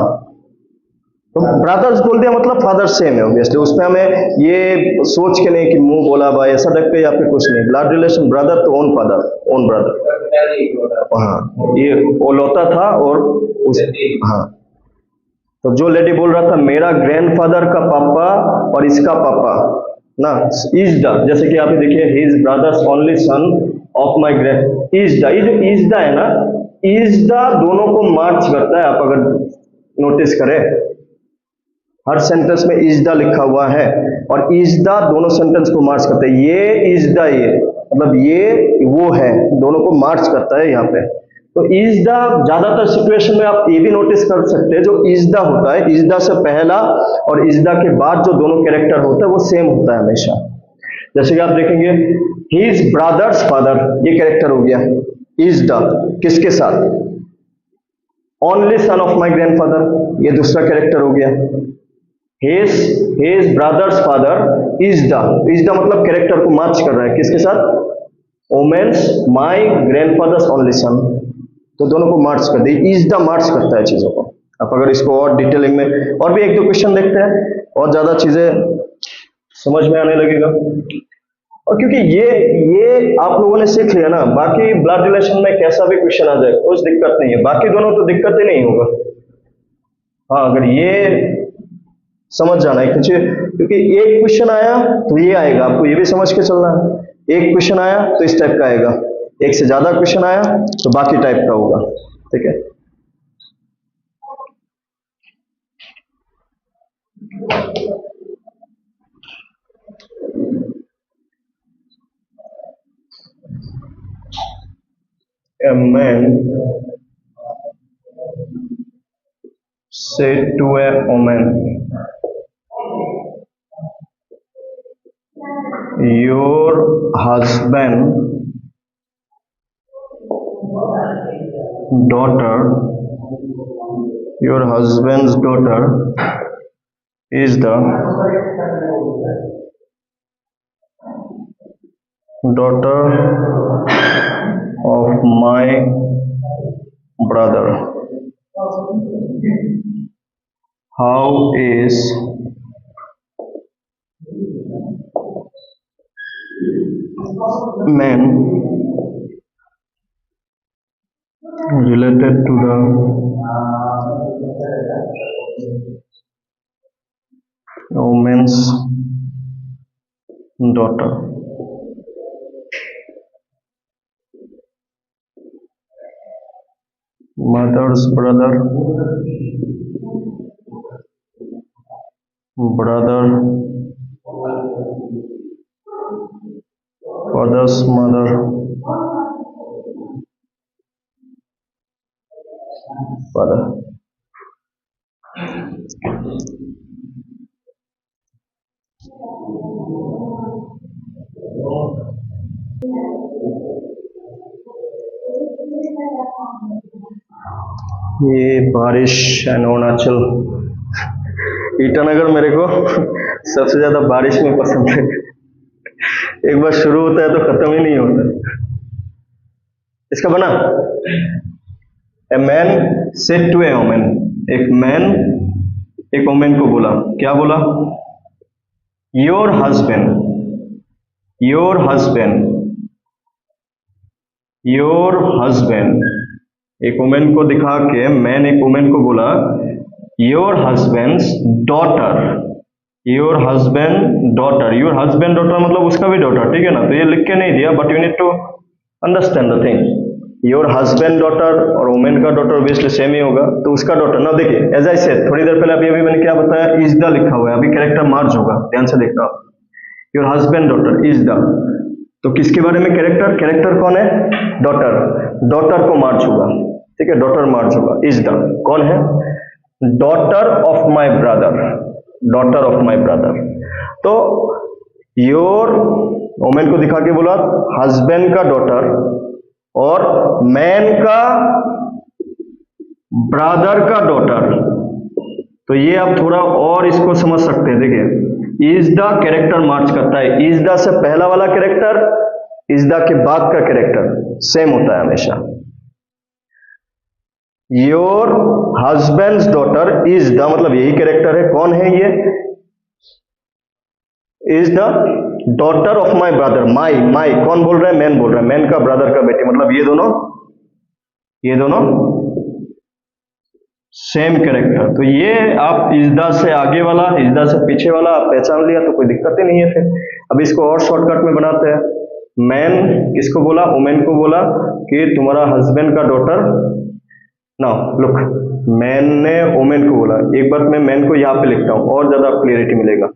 तो ब्रदर्स बोल दिया मतलब फादर सेम है ऑब्वियसली। उसमें हमें ये सोच के नहीं कि मुंह बोला भाई, ऐसा टाइप का यहाँ पे कुछ नहीं। ब्लड रिलेशन, ब्रदर तो ओन फादर, ओन ब्रदर। हाँ, ये वो लौता था और उस, हाँ, तो जो लेडी बोल रहा था मेरा ग्रैंडफादर का पापा और इसका पापा ना, इज द, जैसे कि आप देखिए, his brothers only son of my grand, is the, ये जो इज द है ना, इज द दोनों को मार्च करता है। आप अगर नोटिस करें, हर सेंटेंस में इज द लिखा हुआ है और इज द दोनों सेंटेंस को मार्च करता है। ये इज द, ये मतलब ये वो है, दोनों को मार्च करता है यहाँ पे। तो इज द ज्यादातर सिचुएशन में आप ये भी नोटिस कर सकते हैं, जो इज द होता है, इज द से पहला और इज द के बाद जो दोनों कैरेक्टर होता है वो सेम होता है हमेशा। जैसे कि आप देखेंगे, हिज ब्रदर्स फादर, ये कैरेक्टर हो गया इज द, किसके साथ? Only son of my grandfather, ये दूसरा कैरेक्टर हो गया। His brothers father is the, मतलब कैरेक्टर को मैच कर रहा है किसके साथ? वोमेन्स माई ग्रैंडफादर्स ओनली सन, तो दोनों को मार्च कर दी, इज द मार्च करता है चीजों को। आप अगर इसको और डिटेलिंग में और भी एक दो क्वेश्चन देखते हैं और ज्यादा चीजें समझ में आने लगेगा। और क्योंकि ये आप लोगों ने सीख लिया ना, बाकी ब्लड रिलेशन में कैसा भी क्वेश्चन आ जाए कुछ दिक्कत नहीं है, बाकी दोनों तो दिक्कत ही नहीं होगा। हाँ, अगर ये समझ जाना है कुछ, क्योंकि एक क्वेश्चन आया तो ये आएगा, आपको ये भी समझ के चलना है। एक क्वेश्चन आया तो इस टाइप का आएगा, एक से ज्यादा क्वेश्चन आया तो बाकी टाइप का होगा। ठीक है, a man said to a woman, your husband daughter, your husband's daughter is the daughter of my brother. How is man related to the woman's daughter? Mother's brother, brother, father's mother, father. ये बारिश एंड अरुणाचल, ईटानगर मेरे को सबसे ज्यादा बारिश में पसंद है। एक बार शुरू होता है तो खत्म ही नहीं होता। इसका बना, a man said to a woman, एक मैन एक वोमेन को बोला, क्या बोला? Your husband, your husband, your husband, एक वोमेन को दिखा के मैन एक वोमेन को बोला, your husband's daughter, your husband daughter, your husband daughter मतलब उसका भी डॉटर, ठीक है ना? तो ये लिख के नहीं दिया, but you need to understand the thing. Your husband daughter और वोमेन का डॉटर ऑब्वियसली सेम ही होगा, तो उसका डॉटर ना, देखिए एज आई सेड थोड़ी देर पहले अभी मैंने क्या बताया, इज द लिखा हुआ है, अभी कैरेक्टर मार्च होगा, ध्यान से देखना। Your husband daughter is the, तो किसके बारे में कैरेक्टर, कैरेक्टर कौन है? डॉटर, डॉटर को मार्च होगा, ठीक है, डॉटर मार्च होगा, इज द कौन है? Daughter of my brother, daughter of my brother. तो योर वोमेन को दिखा के बोला हस्बैंड का डॉटर और मैन का ब्रदर का डॉटर, तो ये आप थोड़ा और इसको समझ सकते हैं। देखिए इज द कैरेक्टर मार्च करता है, इज द से पहला वाला कैरेक्टर इज द के बाद का कैरेक्टर सेम होता है हमेशा। Your husband's daughter is the मतलब यही कैरेक्टर है, कौन है ये? Is the daughter of my brother, my my कौन बोल रहा है? मैन बोल रहा है, मैन का ब्रदर का बेटी, मतलब ये दोनों सेम कैरेक्टर। तो ये आप इजदा से आगे वाला इजदा से पीछे वाला आप पहचान लिया तो कोई दिक्कत ही नहीं है। फिर अब इसको और शॉर्टकट में बनाते हैं। मैन किसको बोला? वुमेन को बोला कि तुम्हारा हस्बैंड का डॉटर, ना लुक, मैन ने वुमेन को बोला, एक बार मैं मैन को यहाँ पे लिखता हूँ और ज्यादा क्लियरिटी मिलेगा।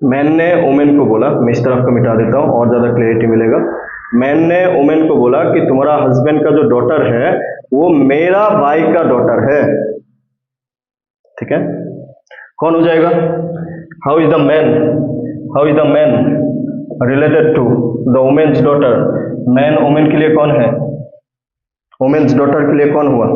मैन ने वुमेन को बोला, मैं इस तरफ को मिटा देता हूँ और ज्यादा क्लियरिटी मिलेगा। मैन ने वुमेन को बोला कि तुम्हारा हस्बैंड का जो डॉटर है वो मेरा भाई का डॉटर है, ठीक है? कौन हो जाएगा? How is the man related to the woman's daughter? Man woman के लिए कौन है? वुमेन्स डॉटर के लिए कौन हुआ?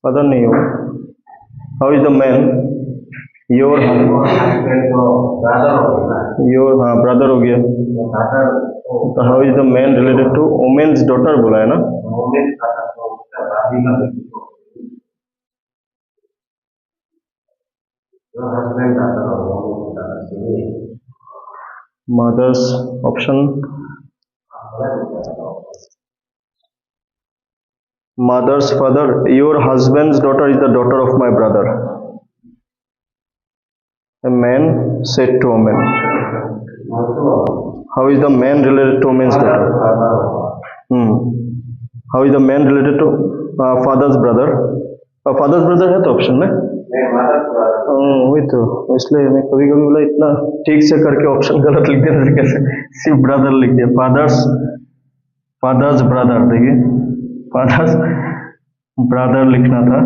पता नहीं हो, how is the man your your हाँ ब्रदर हो गया, तो how is the man related to woman's daughter बोला है ना। Mother's option mother's father, your husband's daughter is the daughter of my brother. A man said to a man. How is the man related to woman's daughter? How is the man related to father's brother? Father's brother है तो ऑप्शन में वही तो, इसलिए मैं कभी कभी बोला इतना ठीक से करके ऑप्शन गलत लिख दिया, कैसे सिर्फ ब्रदर लिख दिया। फादर्स ब्रदर, देखिए फादर्स ब्रदर लिखना था,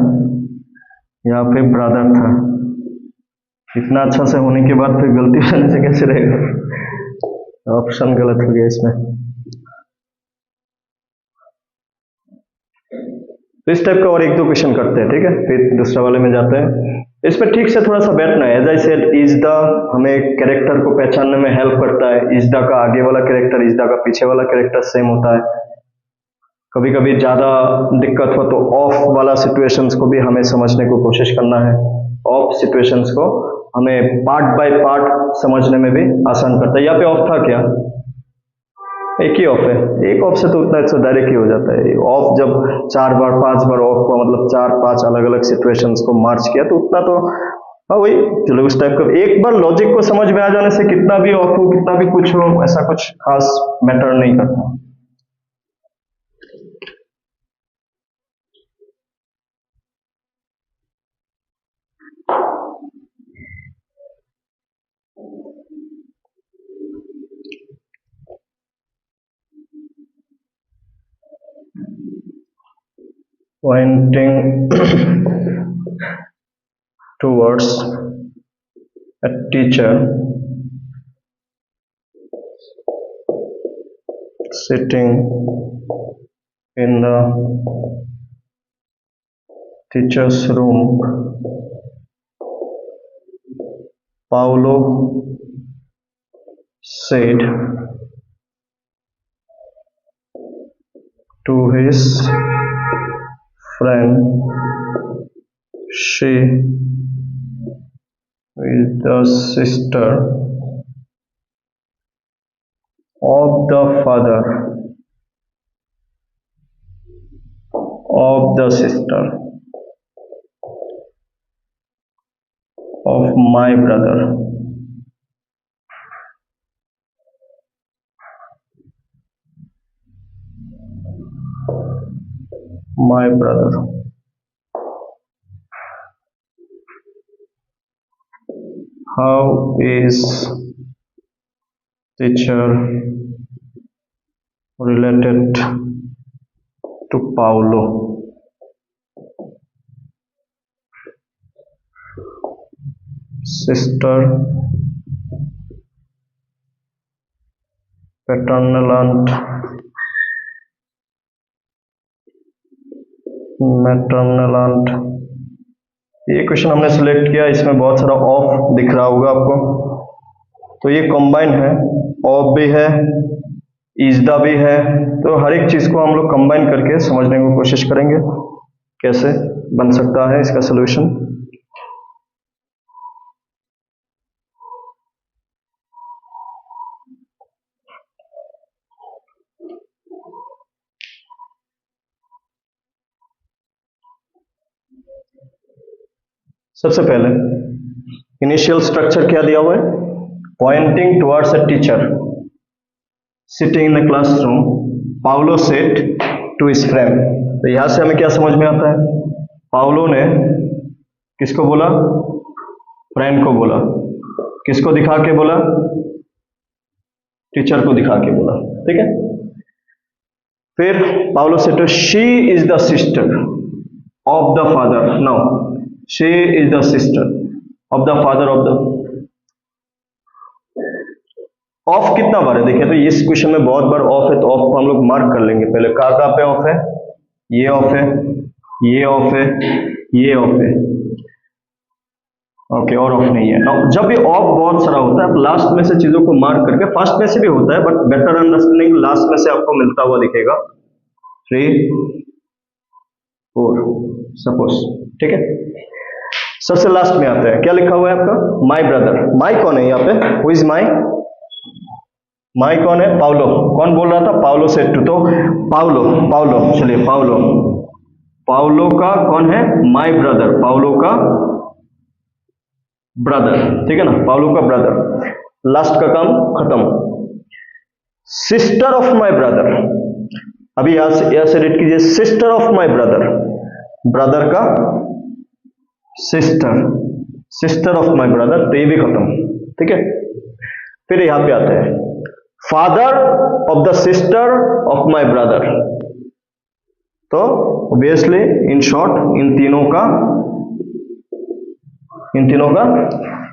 यहाँ पे ब्रदर था। इतना अच्छा से होने के बाद फिर गलती करने से कैसे रहेगा, ऑप्शन गलत हो गया इसमें। तो इस टाइप का और एक दो क्वेश्चन करते हैं, ठीक है, फिर दूसरा वाले में जाते हैं। इस पर ठीक से थोड़ा सा बैठना है। As I said, is the हमें कैरेक्टर को पहचानने में हेल्प करता है। इज द का आगे वाला कैरेक्टर, इज द का पीछे वाला कैरेक्टर सेम होता है। कभी कभी ज्यादा दिक्कत हो तो ऑफ वाला सिचुएशंस को भी हमें समझने को कोशिश करना है। ऑफ सिचुएशंस को हमें पार्ट बाय पार्ट समझने में भी आसान करता है। यहाँ पे ऑफ था क्या, एक ही ऑफ है, एक ऑफ से तो उतना अच्छा डायरेक्ट ही हो जाता है। ऑफ जब 4 बार 5 बार ऑफ हुआ, मतलब 4-5 अलग अलग सिचुएशंस को मार्च किया, तो उतना तो हाँ वही, चलो उस टाइप का एक बार लॉजिक को समझ में आ जाने से कितना भी ऑफ हो, कितना भी कुछ हो, ऐसा कुछ खास मैटर नहीं करता। Pointing towards a teacher sitting in the teacher's room, Paulo said to his friend, she is the sister of the father of the sister of my brother. My brother. How is teacher related to Paulo? Sister, paternal aunt, maternal aunt. ये क्वेश्चन हमने सिलेक्ट किया, इसमें बहुत सारा ऑफ दिख रहा होगा आपको, तो ये कंबाइन है, ऑफ भी है, इजदा भी है, तो हर एक चीज को हम लोग कंबाइन करके समझने की कोशिश करेंगे कैसे बन सकता है इसका सोल्यूशन। सबसे पहले इनिशियल स्ट्रक्चर क्या दिया हुआ है, pointing towards a teacher sitting in the classroom, Paulo said to his friend. तो यहां से हमें क्या समझ में आता है, पाउलो ने किसको बोला, फ्रेंड को बोला, किसको दिखा के बोला, टीचर को दिखा के बोला, ठीक है। फिर Paulo said to, she is the sister of the father, no she is the sister of the father of the। Of कितना बार है देखिए, तो इस क्वेश्चन में बहुत बार ऑफ है, तो ऑफ को हम लोग मार्क कर लेंगे। पहले कहाँ पे ऑफ है, ये ऑफ है, ये ऑफ है, ये ऑफ है, ओके, और ऑफ नहीं है। Now, जब ये ऑफ बहुत सारा होता है, आप लास्ट में से चीजों को मार्क करके, फर्स्ट में से भी होता है, बट बेटर अंडरस्टैंडिंग लास्ट में से आपको मिलता हुआ दिखेगा। 3 4 सपोज, ठीक है। सबसे लास्ट में आता है, क्या लिखा हुआ है आपका? माई ब्रदर। माई कौन है यहाँ पे? Who is my? माई कौन है? पाउलो। कौन बोल रहा था? Paulo said to. तो पाउलो, पाउलो, चलिए पाउलो, पाउलो का कौन है? माई ब्रदर, पाउलो का ब्रदर, ठीक है ना, पाउलो का ब्रदर। लास्ट का काम खत्म। सिस्टर ऑफ माई ब्रदर, अभी यहां से रीड कीजिए, sister of my brother, brother का sister, sister of my brother, तो ये भी खत्म, ठीक है। फिर यहां पे आते हैं, father of the sister of my brother. तो ऑब्वियसली इन शॉर्ट इन तीनों का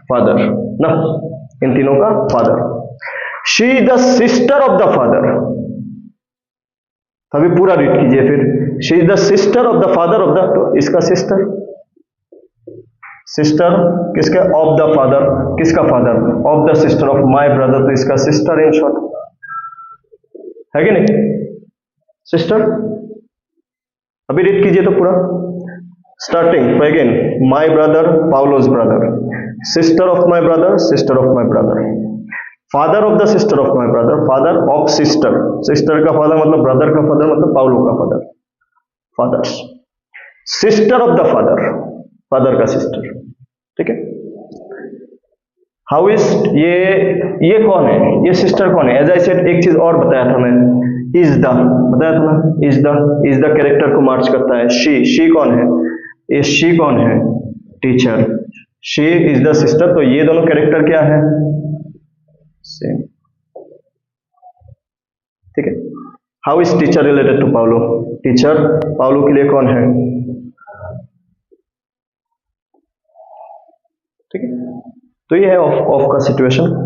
फादर ना, इन तीनों का father. She is the sister of the father, अभी पूरा रीड कीजिए फिर। She is the sister of the father of the, तो इसका सिस्टर, सिस्टर किसके? ऑफ द फादर, किसका father? Of the sister of my brother, तो इसका सिस्टर इन शॉर्ट, है कि नहीं? सिस्टर। अभी रीड कीजिए तो पूरा स्टार्टिंग, तो again my brother, Paulo's brother, sister of my brother, sister of my brother, father of the sister of my brother, father of sister, sister का फादर मतलब ब्रदर का फादर मतलब पाउलो का father, father's, sister of the father, father का सिस्टर, ठीक है। हाउ इज, ये कौन है? ये सिस्टर कौन है? एज आई सेड, एक चीज और बताया था मैं, इज द बताया था ना, इज द कैरेक्टर को मार्च करता है। शी कौन है? ये शी कौन है? Teacher. She is the sister, तो ये दोनों कैरेक्टर क्या है? सेम, ठीक है। How is teacher related to Paulo? Teacher Paulo के लिए कौन है? ठीक है, तो ये है ऑफ का सिचुएशन।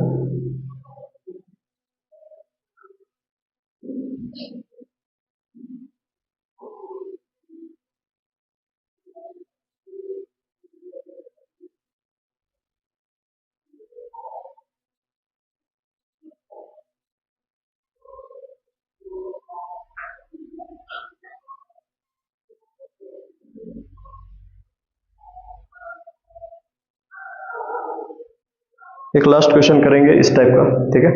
एक लास्ट क्वेश्चन करेंगे इस टाइप का, ठीक है।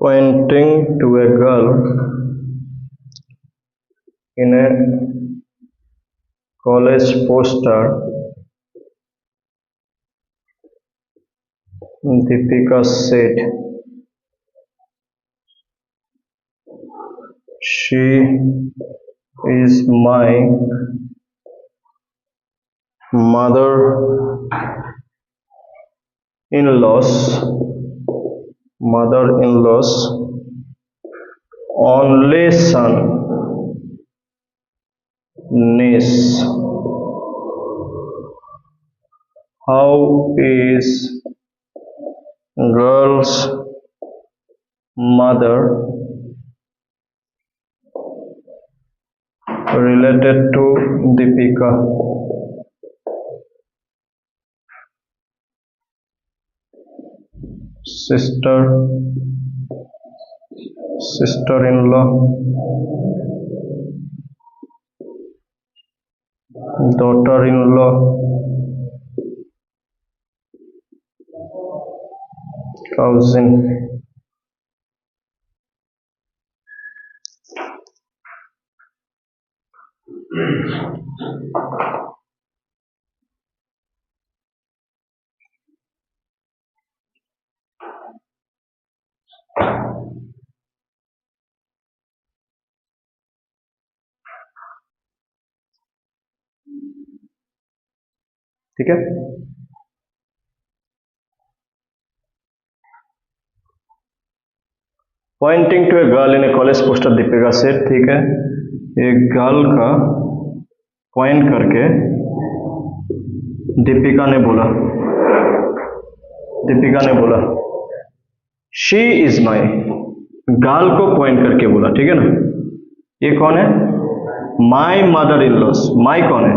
Pointing to a girl in a college poster, Deepika said, "She is my mother-in-law's only son, niece. How is girl's mother related to Deepika?" Sister-in-law, daughter-in-law, cousin. ठीक है, pointing to a girl in a college poster Deepika said, ठीक है, एक गर्ल का पॉइंट करके दीपिका ने बोला शी इज माई, गर्ल को पॉइंट करके बोला, ठीक है ना। ये कौन है? My mother in loss, my कौन है?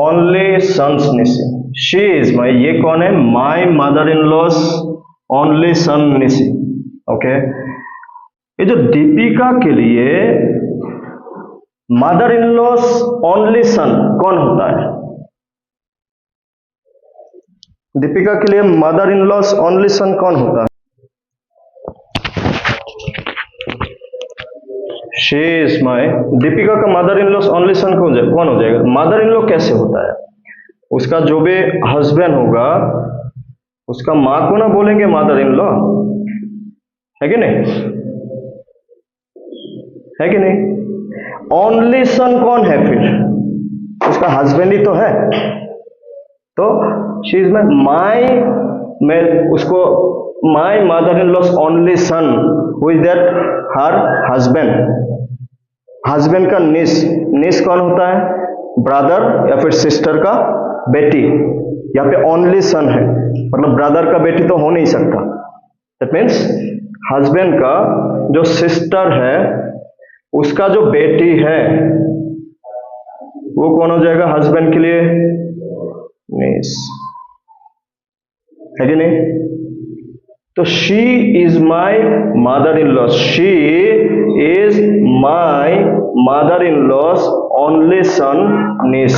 ओनली सन्स निसी, शी इज माई, ये कौन है? My mother in law's only son निसी, ओके। ये जो दीपिका के लिए mother in law's only son कौन होता है? दीपिका के लिए mother in law's only son कौन होता है? शी इज माई, दीपिका का mother in law's only son कौन हो जाएगा? मदर इन लॉ कैसे होता है? उसका जो भी हस्बैंड होगा उसका मां को ना बोलेंगे मदर इन लॉ, है कि नहीं? है कि नहीं? ओनली सन कौन है फिर? उसका हस्बैंड ही तो है। तो शी इज माई, मैं उसको माई mother in law's only sun, who is that? Her husband. Husband का निस कौन होता है? ब्रदर या फिर सिस्टर का बेटी। यहाँ पे ओनली सन है, मतलब ब्रदर का बेटी तो हो नहीं सकता। दैट मीन्स हस्बैंड का जो सिस्टर है उसका जो बेटी है वो कौन हो जाएगा हस्बैंड के लिए? निस, है कि नहीं? तो she is my mother in law's, she is my mother in law's only son niece.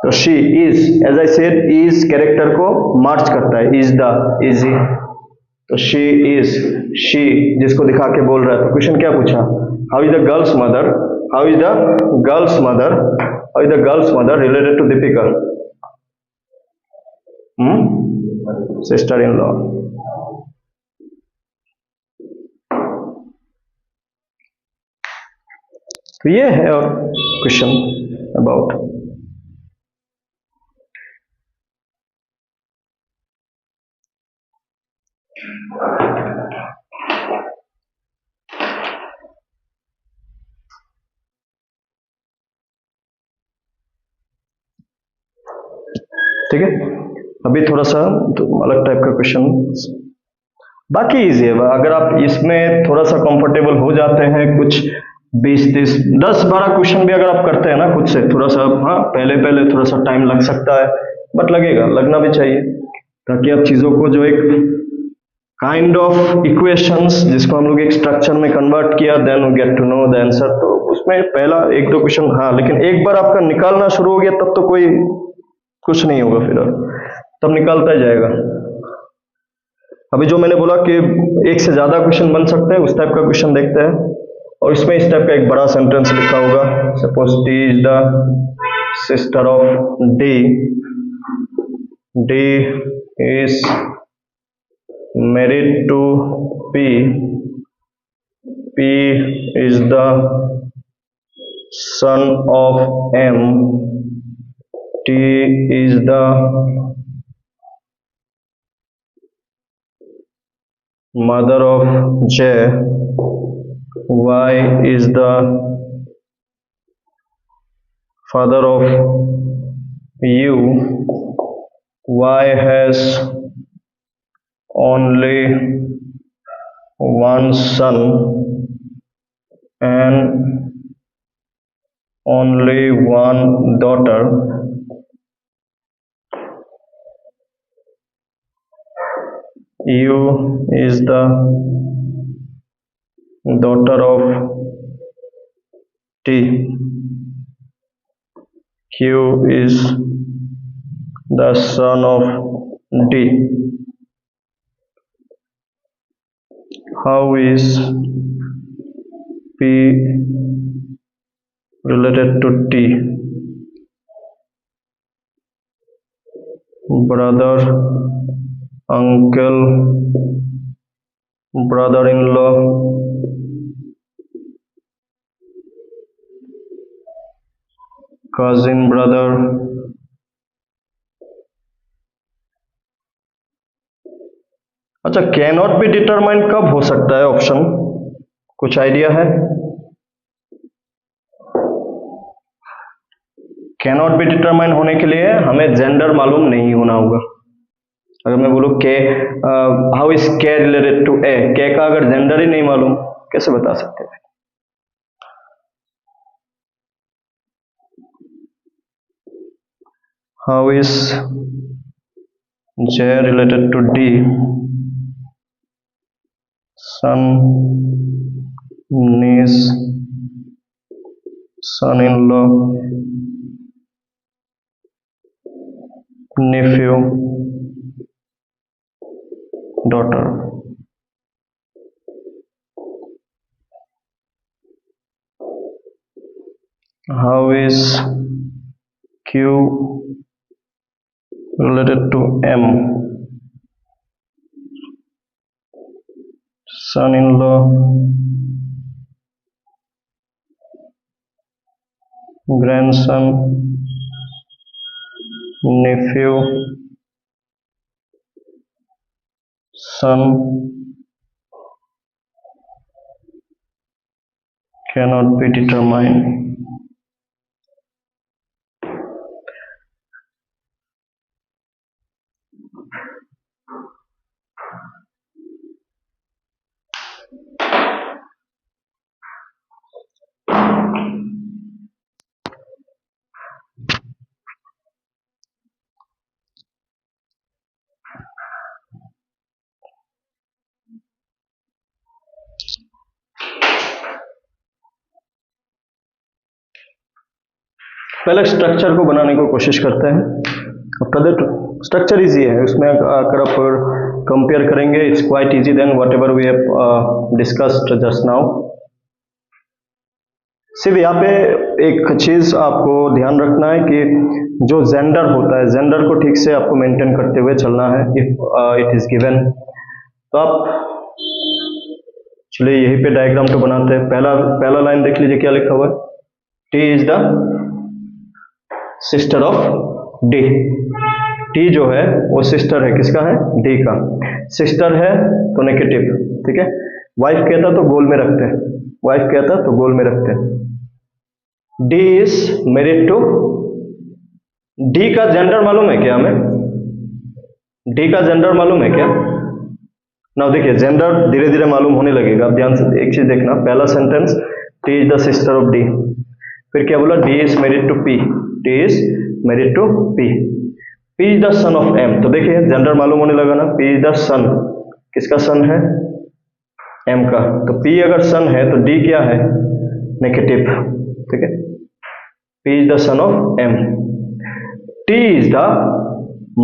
तो she is, as I said, is character को मार्च करता है, इज द, इज ही। तो शी इज, शी जिसको दिखा के बोल रहा है। तो क्वेश्चन क्या पूछा? How is the girl's mother, how is the girl's mother, how is the girl's mother related to Deepika? Sister in law. तो ये है और क्वेश्चन अबाउट। ठीक है, अभी थोड़ा सा तो अलग टाइप का क्वेश्चन, बाकी इजी है। अगर आप इसमें थोड़ा सा कंफर्टेबल हो जाते हैं, कुछ 20-30 10-12 क्वेश्चन भी अगर आप करते हैं ना खुद से, थोड़ा सा, हाँ पहले थोड़ा सा टाइम लग सकता है, बट लगेगा, लगना भी चाहिए, ताकि आप चीजों को जो एक काइंड ऑफ इक्वेशंस जिसको हम लोग एक स्ट्रक्चर में कन्वर्ट किया, then we get to know the answer. तो उसमें पहला 1-2 क्वेश्चन, हाँ, लेकिन एक बार आपका निकालना शुरू हो गया तब तो कोई कुछ नहीं होगा, फिर तब निकालता ही जाएगा। अभी जो मैंने बोला कि एक से ज्यादा क्वेश्चन बन सकते हैं, उस टाइप का क्वेश्चन देखते हैं। और इसमें इस टाइप का एक बड़ा सेंटेंस लिखा होगा, suppose T is the sister of D, D is married to P, P is the son of M, T is the mother of J, Y is the father of U, Y has only one son and only one daughter. U is the daughter of T. Q is the son of D. How is P related to T? Brother uncle, brother-in-law, cousin brother, अच्छा कैन नॉट बी डिटरमाइंड कब हो सकता है ऑप्शन, कुछ आइडिया है? कैन नॉट बी डिटरमाइन होने के लिए हमें जेंडर मालूम नहीं होना होगा। अगर मैं बोलूं के हाउ इज के रिलेटेड टू ए, के का अगर जेंडर ही नहीं मालूम कैसे बता सकते हैं? How is J related to D, son, niece, son-in-law, nephew, daughter. How is Q related to M, son-in-law, grandson, nephew, son, cannot be determined. पहले स्ट्रक्चर को बनाने की कोशिश करते हैं। स्ट्रक्चर इजी है, उसमें अगर आप कंपेयर करेंगे it's quite easy then whatever we have discussed just now. सिर्फ यहाँ पे एक चीज आपको ध्यान रखना है कि जो जेंडर होता है, जेंडर को ठीक से आपको मेंटेन करते हुए चलना है। इफ इट इज गिवन, तो आप चलिए यहीं पे डायग्राम तो बनाते हैं। पहला लाइन देख लीजिए क्या लिखा हुआ है, T is the sister of D. T जो है वो सिस्टर है, किसका है? डी का। सिस्टर है तो नेगेटिव, ठीक है। वाइफ कहता तो गोल में रखते हैं, वाइफ कहता तो गोल में रखते हैं। D is married to, D का जेंडर मालूम है क्या हमें? डी का जेंडर मालूम है क्या? ना देखिए जेंडर धीरे धीरे मालूम होने लगेगा। आप ध्यान से एक चीज देखना, पहला sentence T is the sister of D, फिर क्या बोला? D is married to P, T is married to P. P is the son of M, तो देखिए जेंडर मालूम होने लगा ना। पी इज द सन, किसका सन है? एम का। तो पी अगर सन है तो डी क्या है? नेगेटिव, ठीक है। P is the son of M. T is the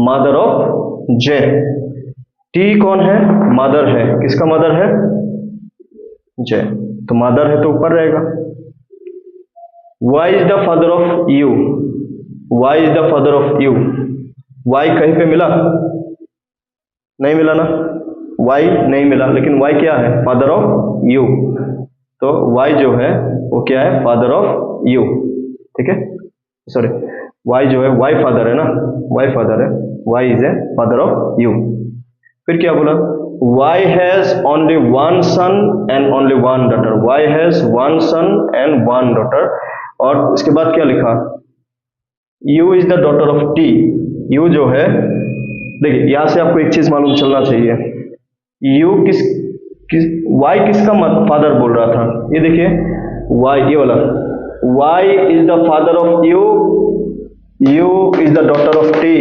mother of J. T कौन है? मदर है, किसका मदर है? जे, तो मदर है तो ऊपर रहेगा। Y is the father of U, Y is the father of U. Y कहीं पे मिला? नहीं मिला ना, वाई नहीं मिला, लेकिन वाई क्या है? Father of you. तो वाई जो है वो क्या है? फादर ऑफ यू, ठीक है। सॉरी, वाई जो है, वाई फादर है ना, वाई फादर है, Y is a father of U. फिर क्या बोला? Y has only one son and only one daughter, Y has one son and one daughter. और इसके बाद क्या लिखा? U is the daughter of T. U जो है, देखिए यहां से आपको एक चीज मालूम चलना चाहिए, यू किस वाई किसका फादर बोल रहा था? ये देखिए वाई, ये वाला Y is the father of U, U is the daughter of T.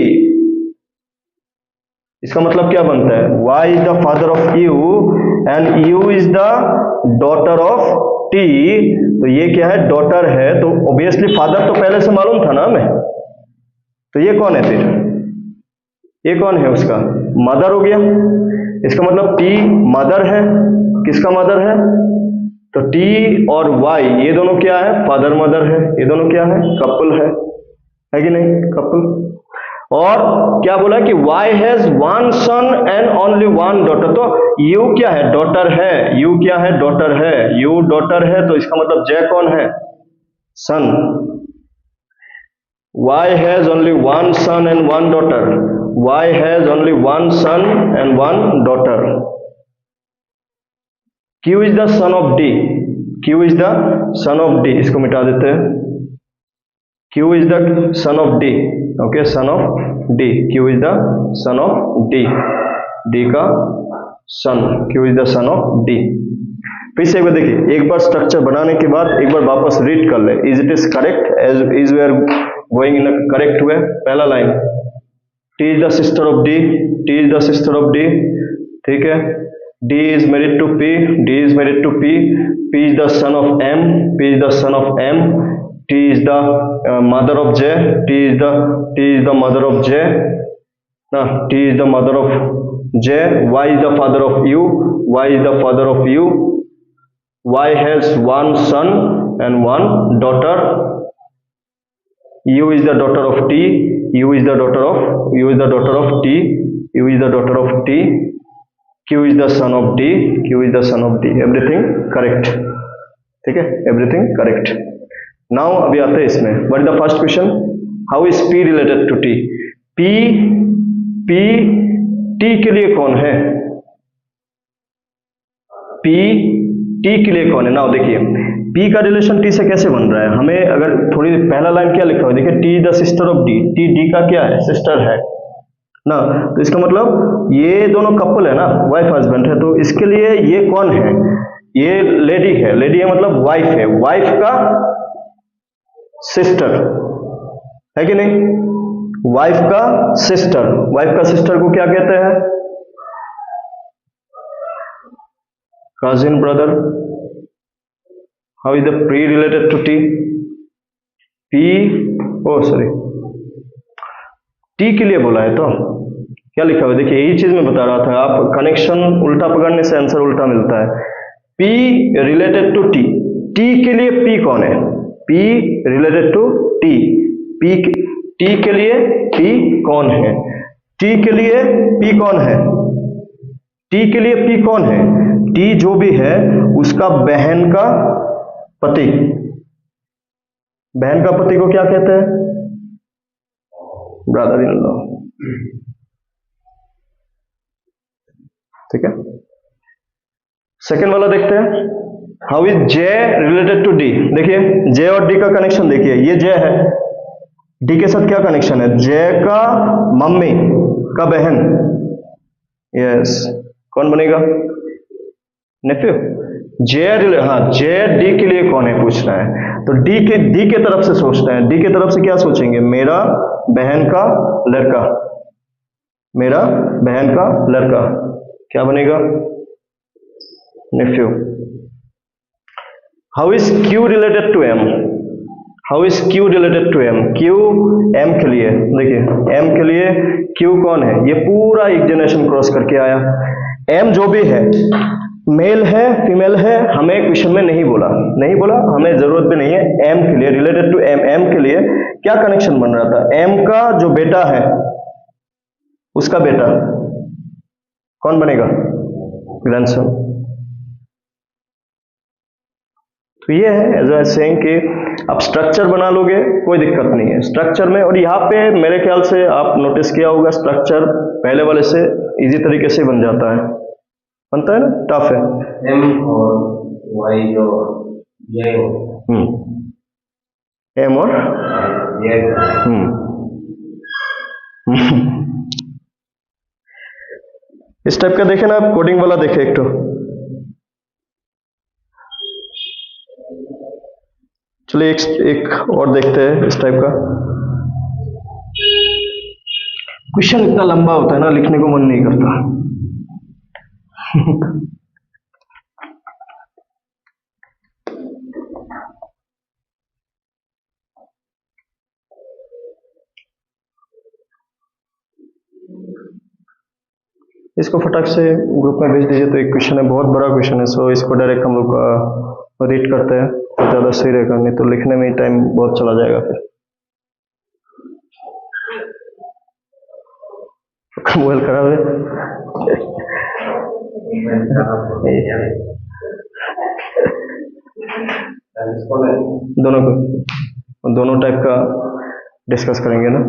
इसका मतलब क्या बनता है? Y is the father of U and U is the daughter of T. तो ये क्या है? डॉटर है, तो ऑब्वियसली फादर तो पहले से मालूम था ना हमें। तो ये कौन है? फिर ये कौन है? उसका मदर हो गया। इसका मतलब टी मदर है, किसका मदर है? तो टी और वाई ये दोनों क्या है? फादर मदर है। ये दोनों क्या है? कपल है कि नहीं? कपल। और क्या बोला कि Y has one son and only one daughter, तो यू क्या है, डॉटर है, यू क्या है, डॉटर है, यू डॉटर है, तो इसका मतलब जय कौन है, son. Y has only one son and one daughter, Y has only one son and one daughter. Q is the son of D, Q is the son of D, इसको मिटा देते हैं। Q is the son of D, okay, son of D, Q is the son of D, D का son, Q is the son of D. फिर से एक बार देखिए, एक बार स्ट्रक्चर बनाने के बाद एक बार वापस रीड कर ले, is it is correct, as is we are going in a correct way. पहला line, T is the sister of D, T is the sister of D, ठीक है। D is married to P, D is married to P, P is the son of M, P is the son of M, T is the mother of J, T is the mother of J, T is the mother of J, Y is the father of U, Y is the father of U, Y has one son and one daughter, U is the daughter of T, U is the daughter of T, U is the daughter of T, Q is the son of D, Q is the son of D, everything correct, ठीक है, everything correct। नाउ अभी आते हैं इसमें, what is the first question, how is P related to T, P, P T के लिए कौन है, पी टी के लिए कौन है। नाउ देखिए, पी का रिलेशन टी से कैसे बन रहा है, हमें अगर थोड़ी पहला लाइन क्या लिखा हुआ है, देखिए, T is the sister of D, T D का क्या है, सिस्टर है ना, तो इसका मतलब ये दोनों कपल है ना, वाइफ हस्बैंड है, तो इसके लिए ये कौन है, ये लेडी है, लेडी है मतलब वाइफ है, वाइफ का सिस्टर है कि नहीं, वाइफ का सिस्टर, वाइफ का सिस्टर को क्या कहते हैं, cousin brother. How is the P related to T, P, O sorry, T के लिए बोला है तो क्या लिखा हुआ है, देखिए यही चीज मैं बता रहा था, आप कनेक्शन उल्टा पकड़ने से आंसर उल्टा मिलता है। P related to T, T के लिए पी कौन है, P related to T, P T के लिए P कौन है, T के लिए P कौन है, T के लिए P कौन है, T जो भी है उसका बहन का पति, बहन का पति को क्या कहते हैं, ब्रदर इन लॉ, ठीक है। सेकेंड वाला देखते हैं, how is J related to D, देखिए जे और डी का कनेक्शन देखिए, ये जे है, डी के साथ क्या कनेक्शन है, जे का मम्मी का बहन, यस, कौन बनेगा, नेफ्यू, जे, हाँ, जे डी के लिए कौन है पूछना है, तो डी के तरफ से सोचते हैं, डी के तरफ से क्या सोचेंगे, मेरा बहन का लड़का, मेरा बहन का लड़का, क्या बनेगा, nephew. How is Q related to M, how is Q related to M, Q M के लिए, देखिए एम के लिए क्यू कौन है, ये पूरा एक जनरेशन क्रॉस करके आया, एम जो भी है, मेल है फीमेल है, हमें क्वेश्चन में नहीं बोला, नहीं बोला, हमें जरूरत भी नहीं है, एम के लिए रिलेटेड टू एम, एम के लिए क्या कनेक्शन बन रहा था, एम का जो बेटा है उसका बेटा कौन बनेगा, ग्रैंडसन। तो ये है एज आई सेइंग कि आप स्ट्रक्चर बना लोगे कोई दिक्कत नहीं है स्ट्रक्चर में, और यहाँ पे मेरे ख्याल से आप नोटिस किया होगा स्ट्रक्चर पहले वाले से इजी तरीके से बन जाता है, बनता है ना, टफ है, एम और वाई और जे, एम और इस टाइप का देखे ना आप, कोडिंग वाला देखे एक तो, चलिए एक और देखते हैं इस टाइप का। क्वेश्चन इतना लंबा होता है ना, लिखने को मन नहीं करता। इसको फटाक से ग्रुप में भेज दीजिए। तो एक क्वेश्चन है, बहुत बड़ा क्वेश्चन है, सो इसको डायरेक्ट हम लोग रीड करते हैं तो ज़्यादा सही रहेगा, नहीं तो लिखने में ही टाइम बहुत चला जाएगा फिर। मोबाइल खराब है। दोनों टाइप का डिस्कस करेंगे ना।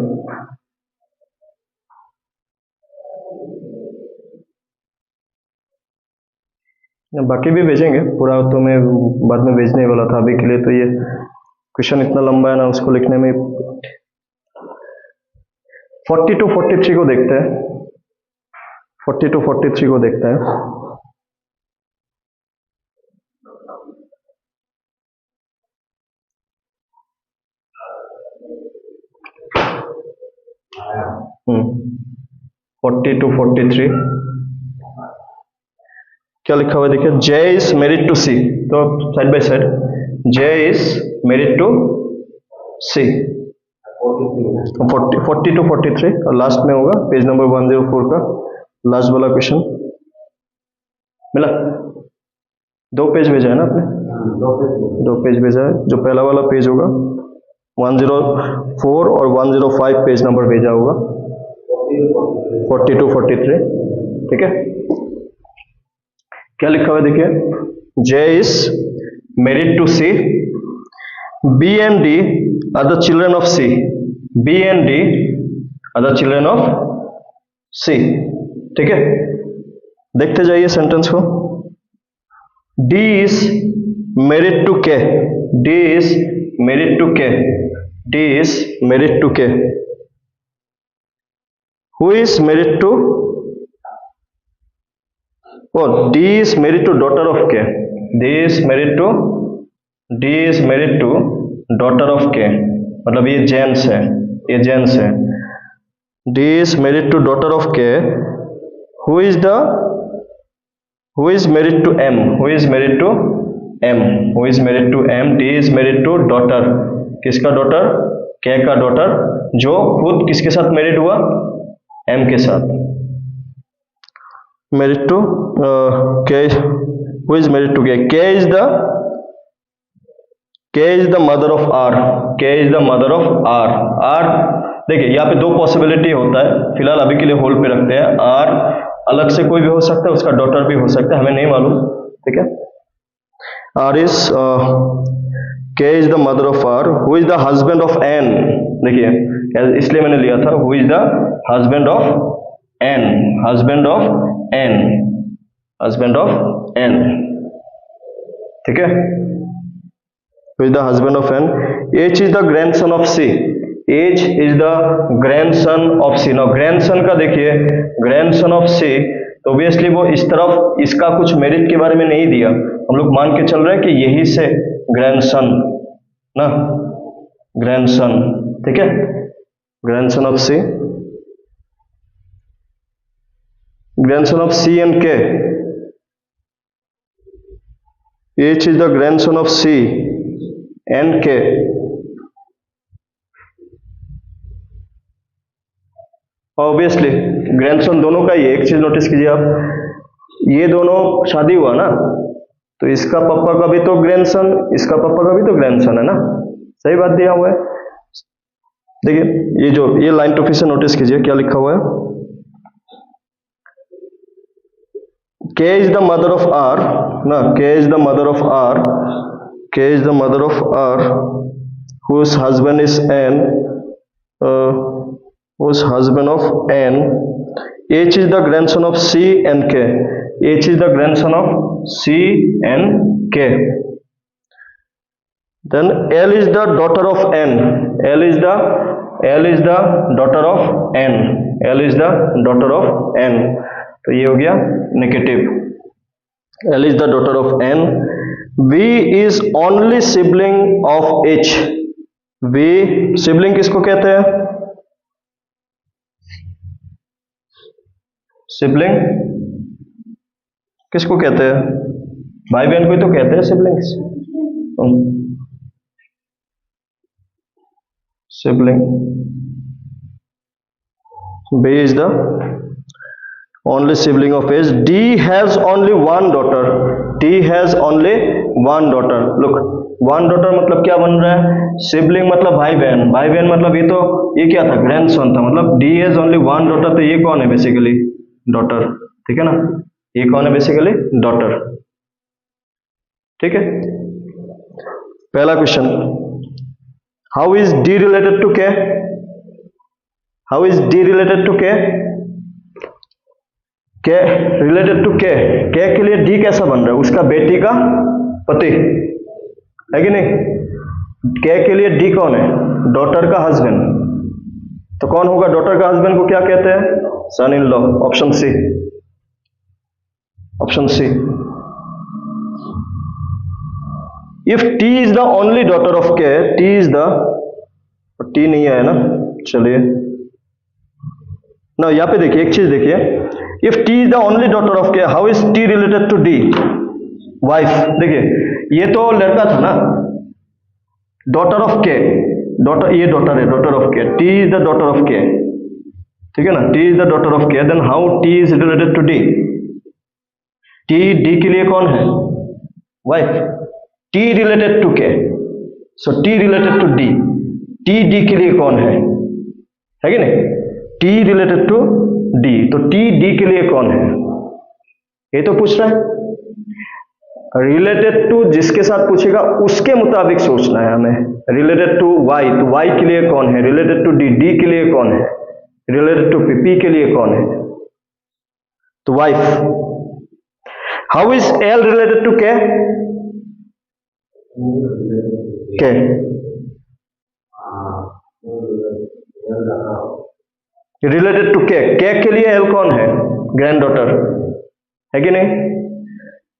बाकी भी भेजेंगे, पूरा तो मैं बाद में भेजने वाला था, अभी के लिए तो ये क्वेश्चन इतना लंबा है ना, उसको लिखने में। 40 to 43 को देखते हैं, 40 to 43 को देखते हैं। हम्म 40 to 43 क्या लिखा हुआ है देखिए। J is married to C, तो side by side, J is married to C. 40 to 43 और लास्ट में होगा पेज नंबर 104 का लास्ट वाला क्वेश्चन। मिला? 2 पेज भेजा है ना आपने? 2 पेज भेजा है। जो पहला वाला पेज होगा 104 और 105 पेज नंबर भेजा होगा, 40 to 43। ठीक है, क्या लिखा हुआ है देखिए। J is married to C, B and D are the children of C, B and D are the children of C. ठीक है, देखते जाइए सेंटेंस को। D is married to K, D is married to K, D is married to K. Who is married to, D is married to daughter of K. D is married to daughter of K, मतलब ये जेंट्स है, ये जेंट्स है। D is married to daughter of K. Who is married to M? Who is married to M? Who is married to M? D is married to daughter, किसका डॉटर? K का डॉटर, जो खुद किसके साथ मैरिड हुआ? M के साथ। married to K. Who is married to K? K is the mother of R. K is the mother of R. R देखिए यहाँ पे 2 पॉसिबिलिटी होता है, फिलहाल अभी के लिए होल्ड पे रखते हैं। R अलग से कोई भी हो सकता है, उसका डॉटर भी हो सकता है, हमें नहीं मालूम। ठीक है, R is K is the mother of R. Who is the husband of N? देखिए इसलिए मैंने लिया था, who is the husband of N, husband of N, husband of N। ठीक है, who is the husband of N? H is the grandson of C, H is the grandson of C। now grandson का देखिए, grandson of C, तो ऑब्वियसली वो इस तरफ इसका कुछ मेरिट के बारे में नहीं दिया, हम लोग मान के चल रहे हैं कि यही से grandson ना, grandson। ठीक है, grandson of C, grandson of C and K। H is the grandson of C and K। Obviously grandson दोनों का ही। एक चीज नोटिस कीजिए आप, ये दोनों शादी हुआ ना, तो इसका पापा का भी तो ग्रैंडसन, इसका पापा का भी तो ग्रैंडसन है ना, सही बात दिया हुआ है। देखिए ये लाइन टू फिर से नोटिस कीजिए, क्या लिखा हुआ है। K is the mother of R, ना, K is the mother of R, K is the mother of R, whose husband is N, whose husband of N। H is the grandson of C and K, H is the grandson of C and K। Then L is the daughter of N, L is the daughter of N, L is the daughter of N। तो ये हो गया negative. L is the daughter of N। V is only sibling of H। V sibling किसको कहते हैं? सिबलिंग किसको कहते हैं? भाई बहन को ही तो कहते हैं siblings. Sibling. B is the only sibling of H। D has only one daughter। D has only one daughter. Look, one daughter मतलब क्या बन रहा है? सिबलिंग मतलब भाई बहन, भाई बहन मतलब ये क्या था? ग्रैंडसन था। मतलब D has only one daughter, तो ये कौन है? बेसिकली डॉटर, ठीक है ना? ये कौन है? बेसिकली डॉटर, ठीक है। पहला question, how is D related to K? How is D related to K? K related to K के लिए डी कैसा बन रहा है? उसका बेटी का पति है कि नहीं? के लिए डी कौन है? डॉटर का हस्बैंड। तो कौन होगा डॉटर का हस्बैंड को? क्या कहते हैं? Son in law. Option C, option C. If T is the only daughter of K, T is the, T नहीं है ना, चलिए ना, यहां पे देखिए एक चीज देखिए, if T is the only daughter of K, how is T related to D? Wife. देखिए ये तो लड़का था ना, डॉटर ऑफ के, डॉटर, ये डॉटर है, daughter of K, T is the daughter of K, ठीक है ना? T is the daughter of K, then how T is related to D? T D के लिए कौन है? Wife. T related to K, so T related to D. T D के लिए कौन है कि नहीं? टी रिलेटेड टू डी, तो टी डी के लिए कौन है? ये तो पूछ रहा है। रिलेटेड टू जिसके साथ पूछेगा उसके मुताबिक सोचना है हमें। रिलेटेड टू वाई, तो वाई के लिए कौन है? रिलेटेड टू डी, डी के लिए कौन है? रिलेटेड टू पी, पी के लिए कौन है? तो wife. How is L related to K? K related to के लिए एल कौन है? ग्रैंड डॉटर है कि नहीं?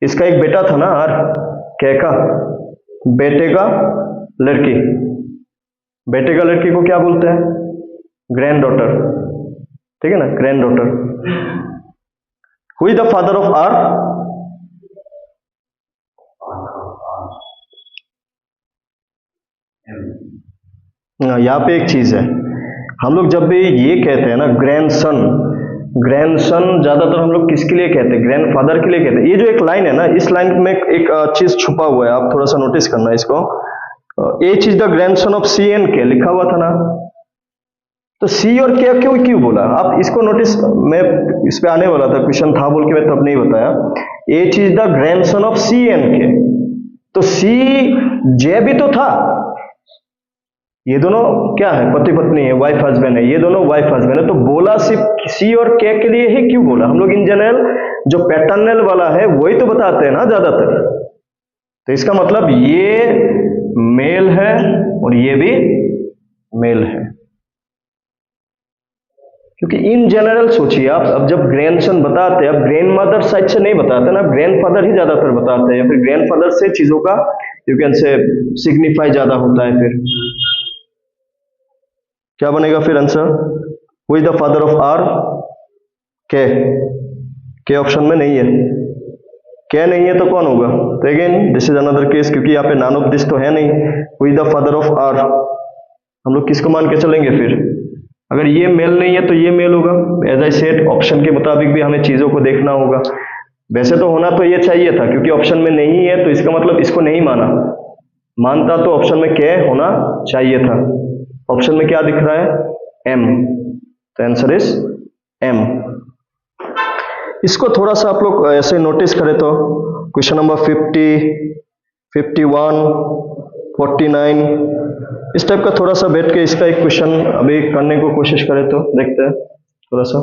इसका एक बेटा था ना आर, के का, बेटे का लड़की, बेटे का लड़की को क्या बोलते हैं? ग्रैंड डॉटर, ठीक है ना? Granddaughter. Who is the father of R? यहां पे एक चीज है, हम लोग जब भी ये कहते हैं ना ग्रैंडसन, ग्रैंडसन ज्यादातर हम लोग किसके लिए कहते हैं? ग्रैंडफादर के लिए कहते हैं। ये जो एक लाइन है ना, इस लाइन में एक चीज छुपा हुआ है, आप थोड़ा सा नोटिस करना इसको। H is the grandson of C and K लिखा हुआ था ना, तो सी और के क्यों बोला? आप इसको नोटिस, मैं इस पे आने वाला था, क्वेश्चन था बोल के मैं तब नहीं बताया। H is the grandson of C and K, तो सी जे भी तो था, ये दोनों क्या है? पति पत्नी है, वाइफ हस्बैंड है, ये दोनों वाइफ हस्बैंड है। तो बोला सिर्फ सी और के लिए ही क्यों बोला? हम लोग इन जनरल जो पैटर्नल वाला है वही तो बताते हैं ना ज्यादातर। तो इसका मतलब ये मेल है और ये भी मेल है, क्योंकि इन जनरल सोचिए आप, अब जब ग्रैंडसन बताते हैं, अब ग्रैंड मदर साइड से नहीं बताते ना, ग्रैंडफादर ही ज्यादातर बताते हैं, या फिर ग्रैंडफादर से चीजों का यू कैन से सिग्निफाई ज्यादा होता है। फिर क्या बनेगा फिर answer? Who is the father of R? K option में नहीं है, के नहीं है तो कौन होगा? तो again this is another case, क्योंकि यहाँ पे नॉन ऑफ दिस तो है नहीं। Who is the father of R, हम लोग किसको मान के चलेंगे फिर? अगर ये मेल नहीं है तो ये मेल होगा। एज आई सेड, ऑप्शन के मुताबिक भी हमें चीजों को देखना होगा। वैसे तो होना तो ये चाहिए था, क्योंकि ऑप्शन में नहीं है तो इसका मतलब इसको नहीं माना, मानता तो ऑप्शन में के होना चाहिए था। ऑप्शन में क्या दिख रहा है? एम, तो आंसर इज एम। इसको थोड़ा सा आप लोग ऐसे नोटिस करें तो क्वेश्चन नंबर 50, 51, 49 इस टाइप का थोड़ा सा बैठ के इसका एक क्वेश्चन अभी करने को कोशिश करें तो देखते हैं थोड़ा सा।